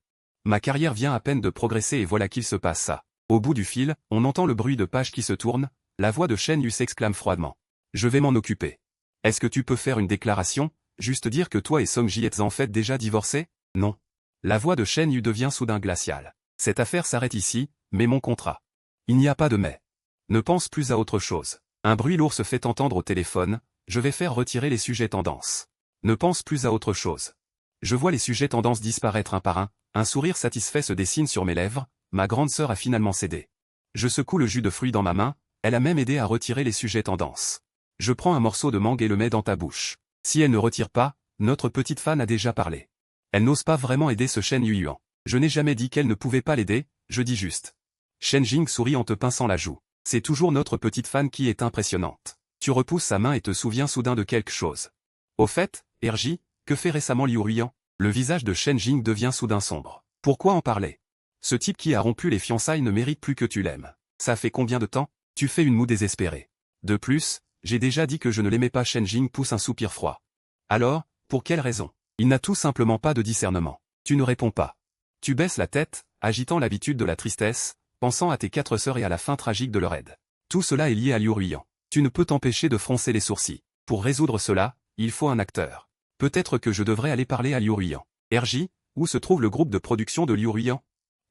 Ma carrière vient à peine de progresser et voilà qu'il se passe ça. Au bout du fil, on entend le bruit de page qui se tourne, la voix de Shen Yu s'exclame froidement. Je vais m'en occuper. Est-ce que tu peux faire une déclaration, juste dire que toi et Song-ji êtes en fait déjà divorcés? Non. La voix de Shen Yu devient soudain glaciale. Cette affaire s'arrête ici, mais mon contrat. Il n'y a pas de mais. Ne pense plus à autre chose. Un bruit lourd se fait entendre au téléphone, je vais faire retirer les sujets tendances. Ne pense plus à autre chose. Je vois les sujets tendances disparaître un par un sourire satisfait se dessine sur mes lèvres, ma grande sœur a finalement cédé. Je secoue le jus de fruits dans ma main, elle a même aidé à retirer les sujets tendances. Je prends un morceau de mangue et le mets dans ta bouche. Si elle ne retire pas, notre petite fan a déjà parlé. Elle n'ose pas vraiment aider ce Shen Yuan. Je n'ai jamais dit qu'elle ne pouvait pas l'aider, je dis juste. Shen Jing sourit en te pinçant la joue. C'est toujours notre petite fan qui est impressionnante. Tu repousses sa main et te souviens soudain de quelque chose. Au fait, RJ, que fait récemment Liu Ruiyan? Le visage de Shen Jing devient soudain sombre. Pourquoi en parler? Ce type qui a rompu les fiançailles ne mérite plus que tu l'aimes. Ça fait combien de temps? Tu fais une moue désespérée. De plus, j'ai déjà dit que je ne l'aimais pas. Shen Jing pousse un soupir froid. Alors, pour quelle raison? Il n'a tout simplement pas de discernement. Tu ne réponds pas. Tu baisses la tête, agitant l'habitude de la tristesse, pensant à tes 4 sœurs et à la fin tragique de leur aide. Tout cela est lié à Liu Ruiyan. Tu ne peux t'empêcher de froncer les sourcils. Pour résoudre cela, il faut un acteur. Peut-être que je devrais aller parler à Liu Ruiyan. RJ, où se trouve le groupe de production de Liu Ruiyan?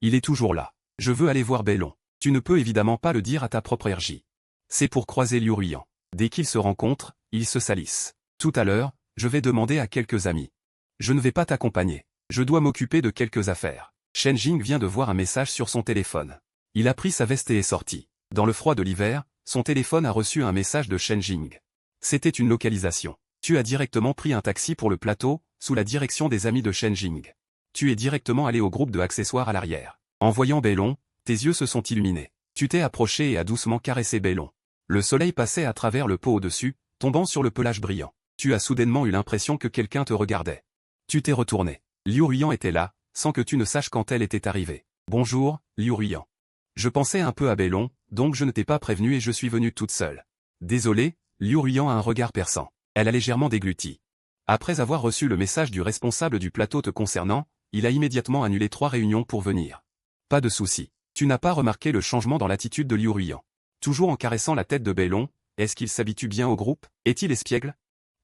Il est toujours là. Je veux aller voir Bellon. Tu ne peux évidemment pas le dire à ta propre RJ. C'est pour croiser Liu Ruiyan. Dès qu'ils se rencontrent, ils se salissent. Tout à l'heure, je vais demander à quelques amis. Je ne vais pas t'accompagner. Je dois m'occuper de quelques affaires. Shen Jing vient de voir un message sur son téléphone. Il a pris sa veste et est sorti. Dans le froid de l'hiver, son téléphone a reçu un message de Shen Jing. C'était une localisation. Tu as directement pris un taxi pour le plateau, sous la direction des amis de Shen Jing. Tu es directement allé au groupe de accessoires à l'arrière. En voyant Bellon, tes yeux se sont illuminés. Tu t'es approché et as doucement caressé Bellon. Le soleil passait à travers le pot au-dessus, tombant sur le pelage brillant. Tu as soudainement eu l'impression que quelqu'un te regardait. Tu t'es retourné. Liu Ruiyan était là, sans que tu ne saches quand elle était arrivée. Bonjour, Liu Ruiyan. Je pensais un peu à Bellon, donc je ne t'ai pas prévenu et je suis venue toute seule. Désolé, Liu Ruyan a un regard perçant. Elle a légèrement dégluti. Après avoir reçu le message du responsable du plateau te concernant, il a immédiatement annulé 3 réunions pour venir. Pas de souci. Tu n'as pas remarqué le changement dans l'attitude de Liu Ruyan. Toujours en caressant la tête de Bellon, est-ce qu'il s'habitue bien au groupe? Est-il espiègle?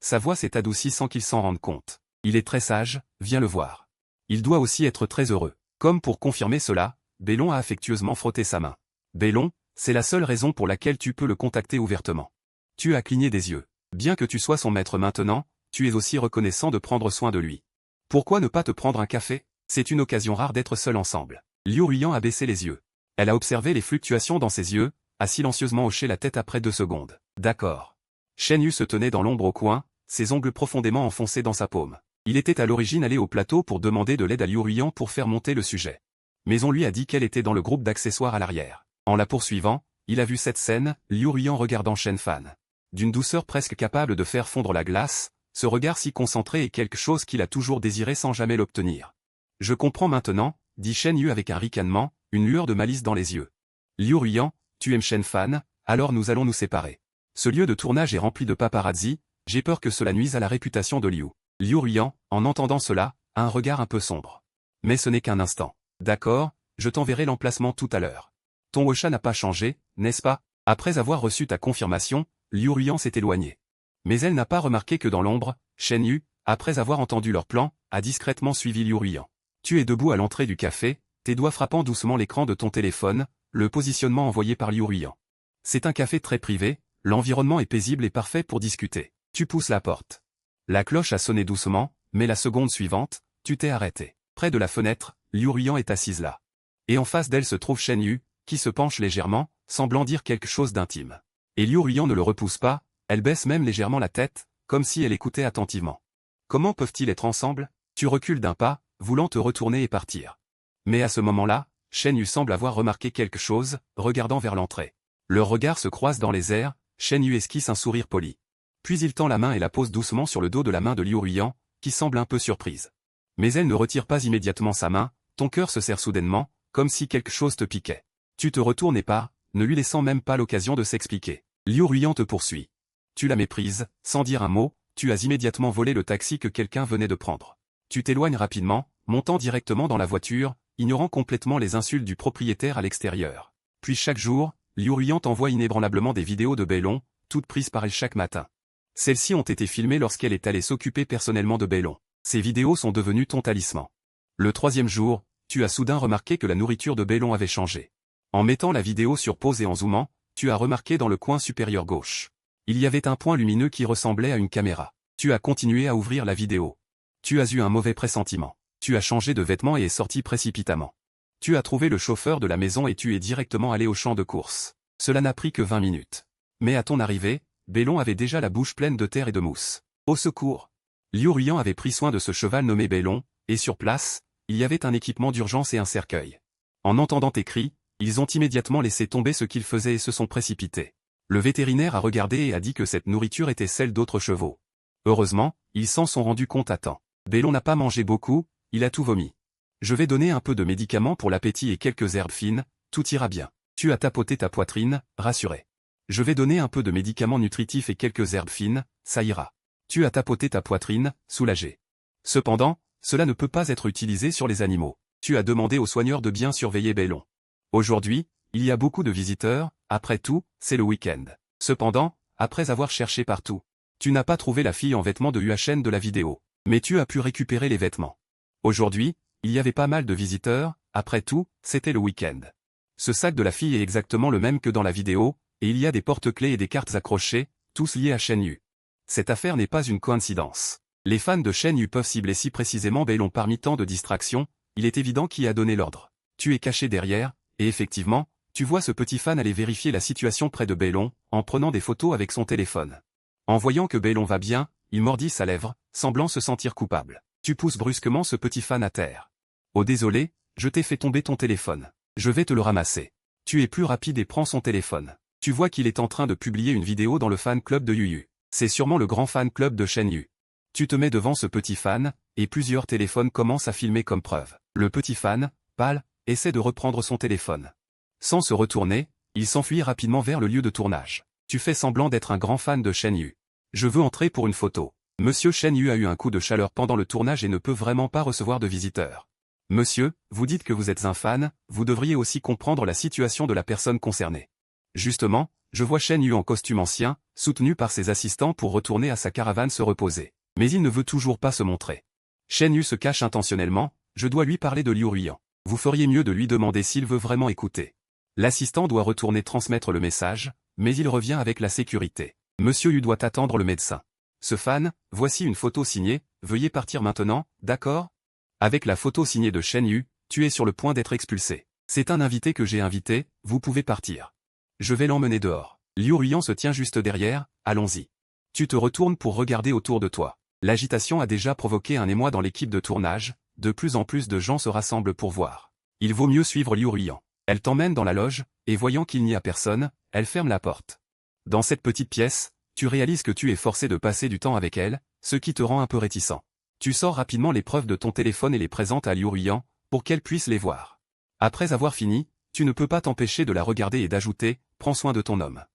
Sa voix s'est adoucie sans qu'il s'en rende compte. Il est très sage, viens le voir. Il doit aussi être très heureux. Comme pour confirmer cela, Bellon a affectueusement frotté sa main. Bellon, c'est la seule raison pour laquelle tu peux le contacter ouvertement. Tu as cligné des yeux. Bien que tu sois son maître maintenant, tu es aussi reconnaissant de prendre soin de lui. Pourquoi ne pas te prendre un café? C'est une occasion rare d'être seul ensemble. Liu Ruyan a baissé les yeux. Elle a observé les fluctuations dans ses yeux, a silencieusement hoché la tête après 2 secondes. D'accord. Shen Yu se tenait dans l'ombre au coin, ses ongles profondément enfoncés dans sa paume. Il était à l'origine allé au plateau pour demander de l'aide à Liu Ruyan pour faire monter le sujet. Mais on lui a dit qu'elle était dans le groupe d'accessoires à l'arrière. En la poursuivant, il a vu cette scène, Liu Ruyan regardant Shen Fan. D'une douceur presque capable de faire fondre la glace, ce regard si concentré est quelque chose qu'il a toujours désiré sans jamais l'obtenir. Je comprends maintenant, dit Shen Yu avec un ricanement, une lueur de malice dans les yeux. Liu Ruyan, tu aimes Shen Fan, alors nous allons nous séparer. Ce lieu de tournage est rempli de paparazzi, j'ai peur que cela nuise à la réputation de Liu. Liu Ruyan, en entendant cela, a un regard un peu sombre. Mais ce n'est qu'un instant. D'accord, je t'enverrai l'emplacement tout à l'heure. Ton Osha n'a pas changé, n'est-ce pas? Après avoir reçu ta confirmation, Liu Ruyan s'est éloigné. Mais elle n'a pas remarqué que dans l'ombre, Shen Yu, après avoir entendu leur plan, a discrètement suivi Liu Ruyan. Tu es debout à l'entrée du café, tes doigts frappant doucement l'écran de ton téléphone, le positionnement envoyé par Liu Ruyan. C'est un café très privé, l'environnement est paisible et parfait pour discuter. Tu pousses la porte. La cloche a sonné doucement, mais la seconde suivante, tu t'es arrêté. Près de la fenêtre, Liu Ruyan est assise là. Et en face d'elle se trouve Shen Yu, qui se penche légèrement, semblant dire quelque chose d'intime. Et Liu Ruyan ne le repousse pas, elle baisse même légèrement la tête, comme si elle écoutait attentivement. Comment peuvent-ils être ensemble? Tu recules d'un pas, voulant te retourner et partir. Mais à ce moment-là, Shen Yu semble avoir remarqué quelque chose, regardant vers l'entrée. Leurs regards se croisent dans les airs, Shen Yu esquisse un sourire poli. Puis il tend la main et la pose doucement sur le dos de la main de Liu Ruyan, qui semble un peu surprise. Mais elle ne retire pas immédiatement sa main, ton cœur se serre soudainement, comme si quelque chose te piquait. Tu te retournes et pars, ne lui laissant même pas l'occasion de s'expliquer. Liu Ruyan te poursuit. Tu la méprises, sans dire un mot, tu as immédiatement volé le taxi que quelqu'un venait de prendre. Tu t'éloignes rapidement, montant directement dans la voiture, ignorant complètement les insultes du propriétaire à l'extérieur. Puis chaque jour, Liu Ruyan t'envoie inébranlablement des vidéos de Bellon, toutes prises par elle chaque matin. Celles-ci ont été filmées lorsqu'elle est allée s'occuper personnellement de Bellon. Ces vidéos sont devenues ton talisman. Le 3e jour, tu as soudain remarqué que la nourriture de Bellon avait changé. En mettant la vidéo sur pause et en zoomant, tu as remarqué dans le coin supérieur gauche. Il y avait un point lumineux qui ressemblait à une caméra. Tu as continué à ouvrir la vidéo. Tu as eu un mauvais pressentiment. Tu as changé de vêtements et es sorti précipitamment. Tu as trouvé le chauffeur de la maison et tu es directement allé au champ de course. Cela n'a pris que 20 minutes. Mais à ton arrivée, Bellon avait déjà la bouche pleine de terre et de mousse. Au secours! Liu Ruyan avait pris soin de ce cheval nommé Bellon, et sur place, il y avait un équipement d'urgence et un cercueil. En entendant tes cris, ils ont immédiatement laissé tomber ce qu'ils faisaient et se sont précipités. Le vétérinaire a regardé et a dit que cette nourriture était celle d'autres chevaux. Heureusement, ils s'en sont rendus compte à temps. Bellon n'a pas mangé beaucoup, il a tout vomi. Je vais donner un peu de médicaments pour l'appétit et quelques herbes fines, tout ira bien. Tu as tapoté ta poitrine, rassuré. Je vais donner un peu de médicaments nutritifs et quelques herbes fines, ça ira. Tu as tapoté ta poitrine, soulagé. Cependant, cela ne peut pas être utilisé sur les animaux. Tu as demandé aux soigneurs de bien surveiller Bellon. Aujourd'hui, il y a beaucoup de visiteurs, après tout, c'est le week-end. Cependant, après avoir cherché partout, tu n'as pas trouvé la fille en vêtements de UHN de la vidéo. Mais tu as pu récupérer les vêtements. Aujourd'hui, il y avait pas mal de visiteurs, après tout, c'était le week-end. Ce sac de la fille est exactement le même que dans la vidéo, et il y a des porte-clés et des cartes accrochées, tous liés à Shen Yu. Cette affaire n'est pas une coïncidence. Les fans de Shen Yu peuvent cibler si précisément Bellon parmi tant de distractions, il est évident qui a donné l'ordre. Tu es caché derrière, et effectivement, tu vois ce petit fan aller vérifier la situation près de Bellon, en prenant des photos avec son téléphone. En voyant que Bellon va bien, il mordit sa lèvre, semblant se sentir coupable. Tu pousses brusquement ce petit fan à terre. Oh désolé, je t'ai fait tomber ton téléphone. Je vais te le ramasser. Tu es plus rapide et prends son téléphone. Tu vois qu'il est en train de publier une vidéo dans le fan club de Yu. C'est sûrement le grand fan club de Shen Yu. Tu te mets devant ce petit fan, et plusieurs téléphones commencent à filmer comme preuve. Le petit fan, pâle, essaie de reprendre son téléphone. Sans se retourner, il s'enfuit rapidement vers le lieu de tournage. Tu fais semblant d'être un grand fan de Shen Yu. Je veux entrer pour une photo. Monsieur Shen Yu a eu un coup de chaleur pendant le tournage et ne peut vraiment pas recevoir de visiteurs. Monsieur, vous dites que vous êtes un fan, vous devriez aussi comprendre la situation de la personne concernée. Justement, je vois Shen Yu en costume ancien, soutenu par ses assistants pour retourner à sa caravane se reposer. Mais il ne veut toujours pas se montrer. Shen Yu se cache intentionnellement, je dois lui parler de Liu Ruiyan. Vous feriez mieux de lui demander s'il veut vraiment écouter. L'assistant doit retourner transmettre le message, mais il revient avec la sécurité. Monsieur Yu doit attendre le médecin. Ce fan, voici une photo signée, veuillez partir maintenant, d'accord? Avec la photo signée de Shen Yu, tu es sur le point d'être expulsé. C'est un invité que j'ai invité, vous pouvez partir. Je vais l'emmener dehors. Liu Ruiyan se tient juste derrière, allons-y. Tu te retournes pour regarder autour de toi. L'agitation a déjà provoqué un émoi dans l'équipe de tournage, de plus en plus de gens se rassemblent pour voir. Il vaut mieux suivre Liu Ruiyan. Elle t'emmène dans la loge, et voyant qu'il n'y a personne, elle ferme la porte. Dans cette petite pièce, tu réalises que tu es forcé de passer du temps avec elle, ce qui te rend un peu réticent. Tu sors rapidement les preuves de ton téléphone et les présentes à Liu Ruiyan, pour qu'elle puisse les voir. Après avoir fini, tu ne peux pas t'empêcher de la regarder et d'ajouter « Prends soin de ton homme ».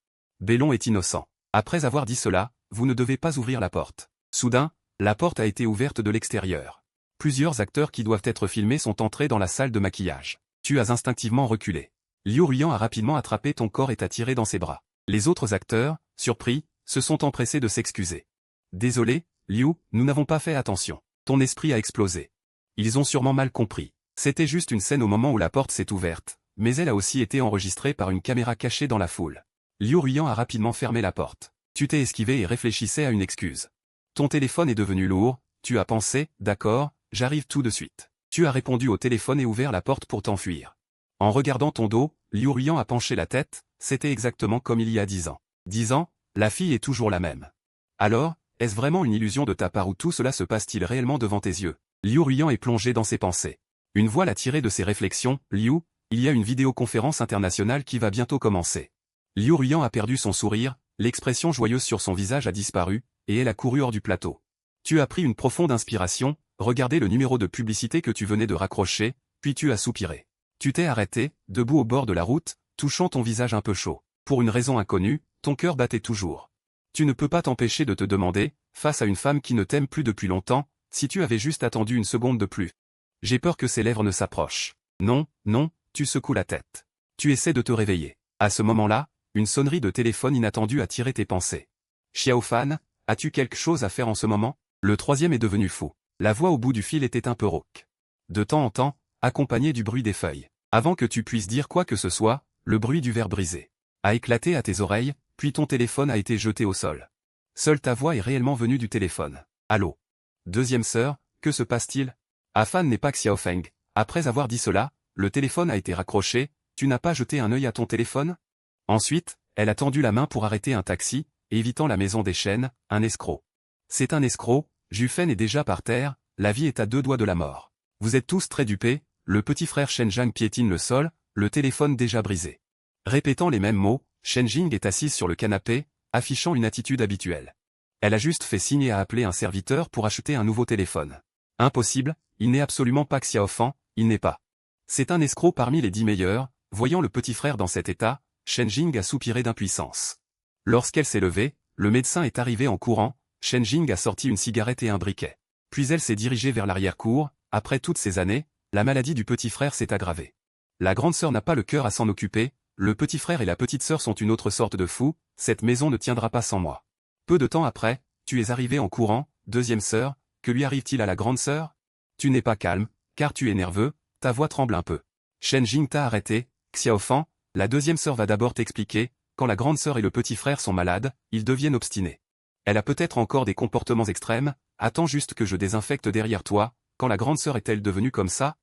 Bellon est innocent. Après avoir dit cela, vous ne devez pas ouvrir la porte. Soudain, la porte a été ouverte de l'extérieur. Plusieurs acteurs qui doivent être filmés sont entrés dans la salle de maquillage. Tu as instinctivement reculé. Liu Ruiyan a rapidement attrapé ton corps et t'a tiré dans ses bras. Les autres acteurs, surpris, se sont empressés de s'excuser. Désolé, Liu, nous n'avons pas fait attention. Ton esprit a explosé. Ils ont sûrement mal compris. C'était juste une scène au moment où la porte s'est ouverte, mais elle a aussi été enregistrée par une caméra cachée dans la foule. Liu Ruiyan a rapidement fermé la porte. Tu t'es esquivé et réfléchissais à une excuse. Ton téléphone est devenu lourd, tu as pensé, d'accord, j'arrive tout de suite. Tu as répondu au téléphone et ouvert la porte pour t'enfuir. En regardant ton dos, Liu Ruiyan a penché la tête, c'était exactement comme il y a 10 ans. 10 ans, la fille est toujours la même. Alors, est-ce vraiment une illusion de ta part ou tout cela se passe-t-il réellement devant tes yeux? Liu Ruiyan est plongé dans ses pensées. Une voix l'a tiré de ses réflexions, Liu, il y a une vidéoconférence internationale qui va bientôt commencer. Liu Ruiyan a perdu son sourire, l'expression joyeuse sur son visage a disparu, et elle a couru hors du plateau. Tu as pris une profonde inspiration, regardé le numéro de publicité que tu venais de raccrocher, puis tu as soupiré. Tu t'es arrêté, debout au bord de la route, touchant ton visage un peu chaud. Pour une raison inconnue, ton cœur battait toujours. Tu ne peux pas t'empêcher de te demander, face à une femme qui ne t'aime plus depuis longtemps, si tu avais juste attendu une seconde de plus. J'ai peur que ses lèvres ne s'approchent. Non, non, tu secoues la tête. Tu essaies de te réveiller. À ce moment-là, une sonnerie de téléphone inattendue a tiré tes pensées. Xiao Fan, as-tu quelque chose à faire en ce moment? Le troisième est devenu fou. La voix au bout du fil était un peu rauque. De temps en temps, accompagné du bruit des feuilles. Avant que tu puisses dire quoi que ce soit, le bruit du verre brisé a éclaté à tes oreilles, puis ton téléphone a été jeté au sol. Seule ta voix est réellement venue du téléphone. Allô? Deuxième sœur, que se passe-t-il? Afan n'est pas Xiao Feng. Après avoir dit cela, le téléphone a été raccroché, tu n'as pas jeté un œil à ton téléphone? Ensuite, elle a tendu la main pour arrêter un taxi, évitant la maison des Shen, un escroc. C'est un escroc, Jufen est déjà par terre, la vie est à 2 doigts de la mort. Vous êtes tous très dupés, le petit frère Shen Zhang piétine le sol, le téléphone déjà brisé. Répétant les mêmes mots, Shen Jing est assise sur le canapé, affichant une attitude habituelle. Elle a juste fait signe à appeler un serviteur pour acheter un nouveau téléphone. Impossible, il n'est absolument pas Xiao Fan, il n'est pas. C'est un escroc parmi les 10 meilleurs, voyant le petit frère dans cet état, Shen Jing a soupiré d'impuissance. Lorsqu'elle s'est levée, le médecin est arrivé en courant, Shen Jing a sorti une cigarette et un briquet. Puis elle s'est dirigée vers l'arrière-cour, après toutes ces années, la maladie du petit frère s'est aggravée. La grande sœur n'a pas le cœur à s'en occuper, le petit frère et la petite sœur sont une autre sorte de fous, cette maison ne tiendra pas sans moi. Peu de temps après, tu es arrivé en courant, deuxième sœur, que lui arrive-t-il à la grande sœur? Tu n'es pas calme, car tu es nerveux, ta voix tremble un peu. Shen Jing t'a arrêté, Xiao Fan, la deuxième sœur va d'abord t'expliquer, quand la grande sœur et le petit frère sont malades, ils deviennent obstinés. Elle a peut-être encore des comportements extrêmes, attends juste que je désinfecte derrière toi, quand la grande sœur est-elle devenue comme ça?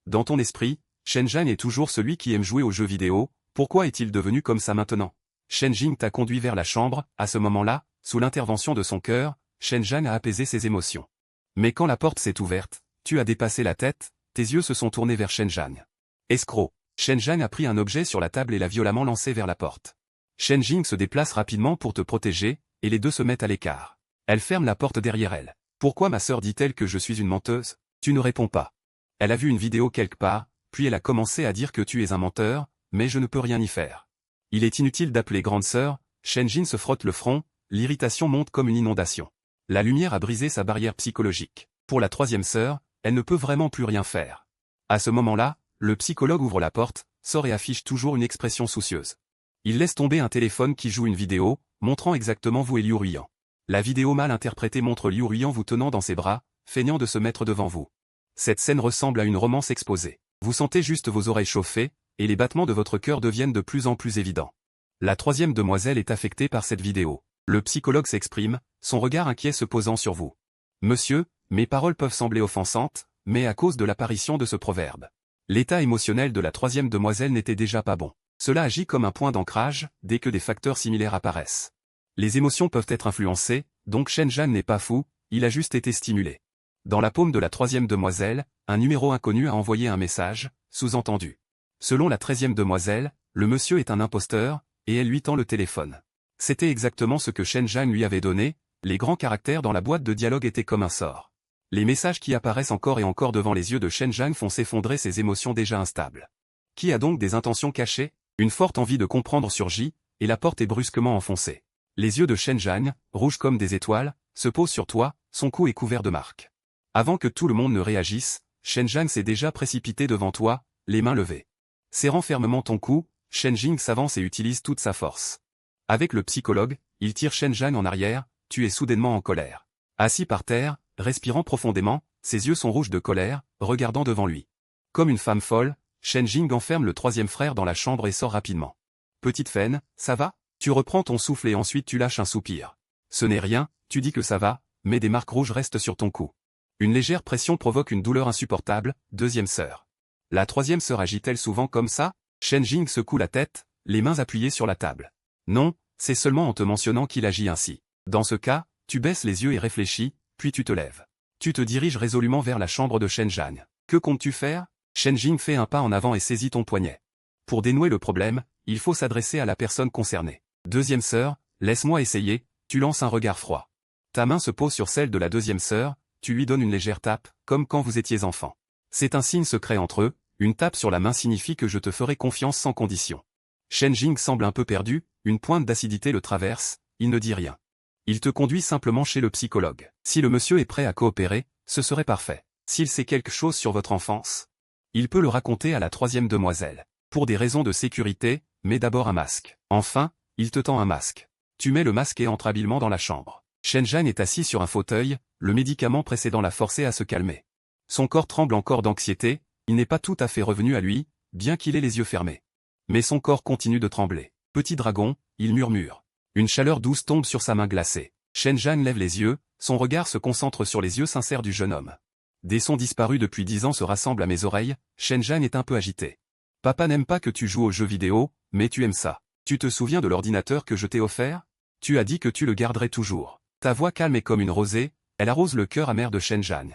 Dans ton esprit, Shen Zhang est toujours celui qui aime jouer aux jeux vidéo, pourquoi est-il devenu comme ça maintenant? Shen Jing t'a conduit vers la chambre, à ce moment-là, sous l'intervention de son cœur, Shen Zhang a apaisé ses émotions. Mais quand la porte s'est ouverte, tu as dépassé la tête, tes yeux se sont tournés vers Shen Zhang. Escroc. Shen Zhang a pris un objet sur la table et l'a violemment lancé vers la porte. Shen Jing se déplace rapidement pour te protéger, et les deux se mettent à l'écart. Elle ferme la porte derrière elle. Pourquoi ma sœur dit-elle que je suis une menteuse? Tu ne réponds pas. Elle a vu une vidéo quelque part, puis elle a commencé à dire que tu es un menteur, mais je ne peux rien y faire. Il est inutile d'appeler grande sœur, Shenjin se frotte le front, l'irritation monte comme une inondation. La lumière a brisé sa barrière psychologique. Pour la troisième sœur, elle ne peut vraiment plus rien faire. À ce moment-là, le psychologue ouvre la porte, sort et affiche toujours une expression soucieuse. Il laisse tomber un téléphone qui joue une vidéo, montrant exactement vous et Liu Ruiyan. La vidéo mal interprétée montre Liu Ruiyan vous tenant dans ses bras, feignant de se mettre devant vous. Cette scène ressemble à une romance exposée. Vous sentez juste vos oreilles chauffer, et les battements de votre cœur deviennent de plus en plus évidents. La troisième demoiselle est affectée par cette vidéo. Le psychologue s'exprime, son regard inquiet se posant sur vous. Monsieur, mes paroles peuvent sembler offensantes, mais à cause de l'apparition de ce proverbe. L'état émotionnel de la troisième demoiselle n'était déjà pas bon. Cela agit comme un point d'ancrage, dès que des facteurs similaires apparaissent. Les émotions peuvent être influencées, donc Shenjin n'est pas fou, il a juste été stimulé. Dans la paume de la troisième demoiselle, un numéro inconnu a envoyé un message, sous-entendu. Selon la 13e demoiselle, le monsieur est un imposteur, et elle lui tend le téléphone. C'était exactement ce que Shenjin lui avait donné, les grands caractères dans la boîte de dialogue étaient comme un sort. Les messages qui apparaissent encore et encore devant les yeux de Shenjin font s'effondrer ses émotions déjà instables. Qui a donc des intentions cachées? Une forte envie de comprendre surgit, et la porte est brusquement enfoncée. Les yeux de Shenjin, rouges comme des étoiles, se posent sur toi, son cou est couvert de marques. Avant que tout le monde ne réagisse, Shenjin s'est déjà précipité devant toi, les mains levées. Serrant fermement ton cou, Shenjin s'avance et utilise toute sa force. Avec le psychologue, il tire Shenjin en arrière, tu es soudainement en colère. Assis par terre, respirant profondément, ses yeux sont rouges de colère, regardant devant lui. Comme une femme folle, Shenjin enferme le troisième frère dans la chambre et sort rapidement. Petite Fen, ça va? Tu reprends ton souffle et ensuite tu lâches un soupir. Ce n'est rien, tu dis que ça va, mais des marques rouges restent sur ton cou. Une légère pression provoque une douleur insupportable, deuxième sœur. La troisième sœur agit-elle souvent comme ça? Shenjin secoue la tête, les mains appuyées sur la table. Non, c'est seulement en te mentionnant qu'il agit ainsi. Dans ce cas, tu baisses les yeux et réfléchis, puis tu te lèves. Tu te diriges résolument vers la chambre de Shenjin. Que comptes-tu faire? Shenjin fait un pas en avant et saisit ton poignet. Pour dénouer le problème, il faut s'adresser à la personne concernée. Deuxième sœur, laisse-moi essayer, tu lances un regard froid. Ta main se pose sur celle de la deuxième sœur, tu lui donnes une légère tape, comme quand vous étiez enfant. C'est un signe secret entre eux, une tape sur la main signifie que je te ferai confiance sans condition. Shenjin semble un peu perdu, une pointe d'acidité le traverse, il ne dit rien. Il te conduit simplement chez le psychologue. Si le monsieur est prêt à coopérer, ce serait parfait. S'il sait quelque chose sur votre enfance, il peut le raconter à la troisième demoiselle. Pour des raisons de sécurité, mets d'abord un masque. Enfin, il te tend un masque. Tu mets le masque et entres habilement dans la chambre. Shenjin est assis sur un fauteuil, le médicament précédent l'a forcé à se calmer. Son corps tremble encore d'anxiété, il n'est pas tout à fait revenu à lui, bien qu'il ait les yeux fermés. Mais son corps continue de trembler. Petit dragon, il murmure. Une chaleur douce tombe sur sa main glacée. Shenjin lève les yeux, son regard se concentre sur les yeux sincères du jeune homme. Des sons disparus depuis 10 ans se rassemblent à mes oreilles, Shenjin est un peu agité. Papa n'aime pas que tu joues aux jeux vidéo, mais tu aimes ça. Tu te souviens de l'ordinateur que je t'ai offert? Tu as dit que tu le garderais toujours. Ta voix calme est comme une rosée, elle arrose le cœur amer de Shenjin.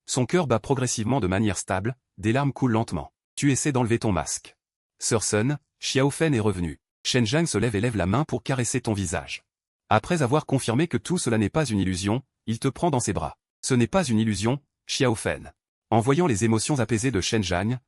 Son cœur bat progressivement de manière stable, des larmes coulent lentement. Tu essaies d'enlever ton masque. Sœur Sun, Xiaofen est revenu. Shenjin se lève et lève la main pour caresser ton visage. Après avoir confirmé que tout cela n'est pas une illusion, il te prend dans ses bras. Ce n'est pas une illusion, Xiaofen. En voyant les émotions apaisées de Shenjin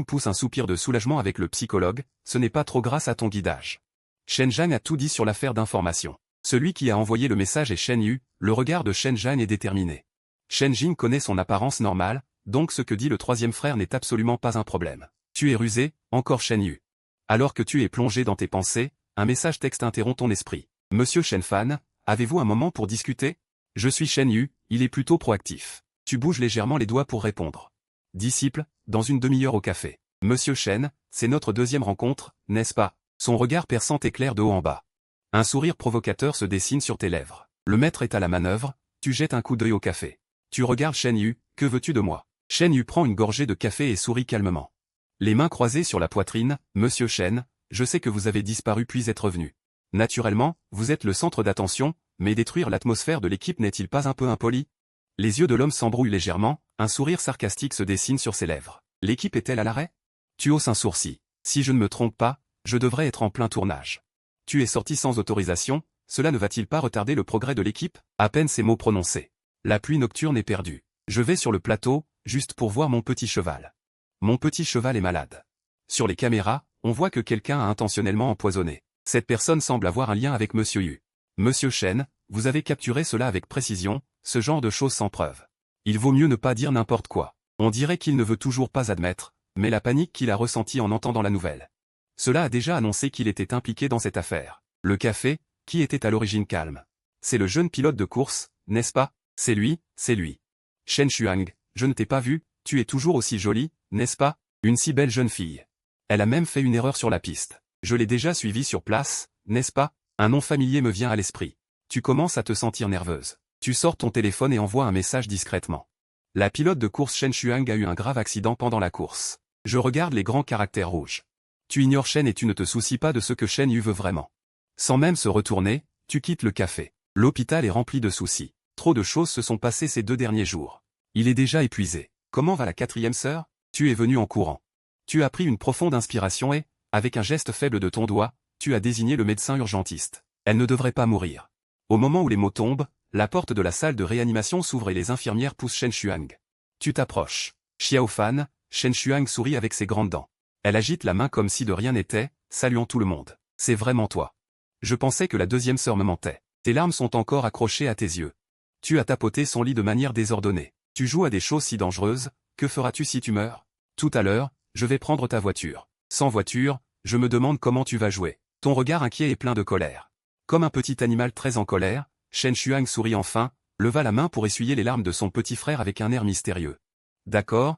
pousse un soupir de soulagement avec le psychologue, ce n'est pas trop grâce à ton guidage. Shenjin a tout dit sur l'affaire d'information. Celui qui a envoyé le message est Shen Yu, le regard de Shenjin est déterminé. Shenjin connaît son apparence normale, donc ce que dit le troisième frère n'est absolument pas un problème. Tu es rusé, encore Shen Yu. Alors que tu es plongé dans tes pensées, un message texte interrompt ton esprit. Monsieur Shenfan, avez-vous un moment pour discuter? Je suis Shen Yu, il est plutôt proactif. Tu bouges légèrement les doigts pour répondre. Disciple, dans une demi-heure au café. Monsieur Shen, c'est notre deuxième rencontre, n'est-ce pas? Son regard perçant éclaire de haut en bas. Un sourire provocateur se dessine sur tes lèvres. Le maître est à la manœuvre, tu jettes un coup d'œil au café. Tu regardes Shen Yu, que veux-tu de moi? Shen Yu prend une gorgée de café et sourit calmement. Les mains croisées sur la poitrine, Monsieur Shen, je sais que vous avez disparu puis êtes revenu. Naturellement, vous êtes le centre d'attention, mais détruire l'atmosphère de l'équipe n'est-il pas un peu impoli? Les yeux de l'homme s'embrouillent légèrement, un sourire sarcastique se dessine sur ses lèvres. L'équipe est-elle à l'arrêt? Tu hausses un sourcil. Si je ne me trompe pas, je devrais être en plein tournage. Tu es sorti sans autorisation, cela ne va-t-il pas retarder le progrès de l'équipe? À peine ces mots prononcés. La pluie nocturne est perdue. Je vais sur le plateau, juste pour voir mon petit cheval. Mon petit cheval est malade. Sur les caméras, on voit que quelqu'un a intentionnellement empoisonné. Cette personne semble avoir un lien avec Monsieur Yu. Monsieur Shen, vous avez capturé cela avec précision, ce genre de choses sans preuve. Il vaut mieux ne pas dire n'importe quoi. On dirait qu'il ne veut toujours pas admettre, mais la panique qu'il a ressentie en entendant la nouvelle. Cela a déjà annoncé qu'il était impliqué dans cette affaire. Le café, qui était à l'origine calme. C'est le jeune pilote de course, n'est-ce pas? C'est lui, c'est lui. Shen Shuang, je ne t'ai pas vu, tu es toujours aussi jolie, n'est-ce pas? Une si belle jeune fille. Elle a même fait une erreur sur la piste. Je l'ai déjà suivie sur place, n'est-ce pas? Un nom familier me vient à l'esprit. Tu commences à te sentir nerveuse. Tu sors ton téléphone et envoies un message discrètement. La pilote de course Shen Shuang a eu un grave accident pendant la course. Je regarde les grands caractères rouges. Tu ignores Shen et tu ne te soucies pas de ce que Shen Yu veut vraiment. Sans même se retourner, tu quittes le café. L'hôpital est rempli de soucis. Trop de choses se sont passées ces 2 derniers jours. Il est déjà épuisé. Comment va la 4e sœur? Tu es venu en courant. Tu as pris une profonde inspiration et, avec un geste faible de ton doigt, tu as désigné le médecin urgentiste. Elle ne devrait pas mourir. Au moment où les mots tombent, la porte de la salle de réanimation s'ouvre et les infirmières poussent Shen Shuang. Tu t'approches. Xiao Fan, Shen Shuang sourit avec ses grandes dents. Elle agite la main comme si de rien n'était, saluant tout le monde. C'est vraiment toi. Je pensais que la 2e sœur me mentait. Tes larmes sont encore accrochées à tes yeux. Tu as tapoté son lit de manière désordonnée. Tu joues à des choses si dangereuses, que feras-tu si tu meurs? Tout à l'heure, je vais prendre ta voiture. Sans voiture, je me demande comment tu vas jouer. Ton regard inquiet est plein de colère. Comme un petit animal très en colère, Shen Shuang sourit enfin, leva la main pour essuyer les larmes de son petit frère avec un air mystérieux. D'accord,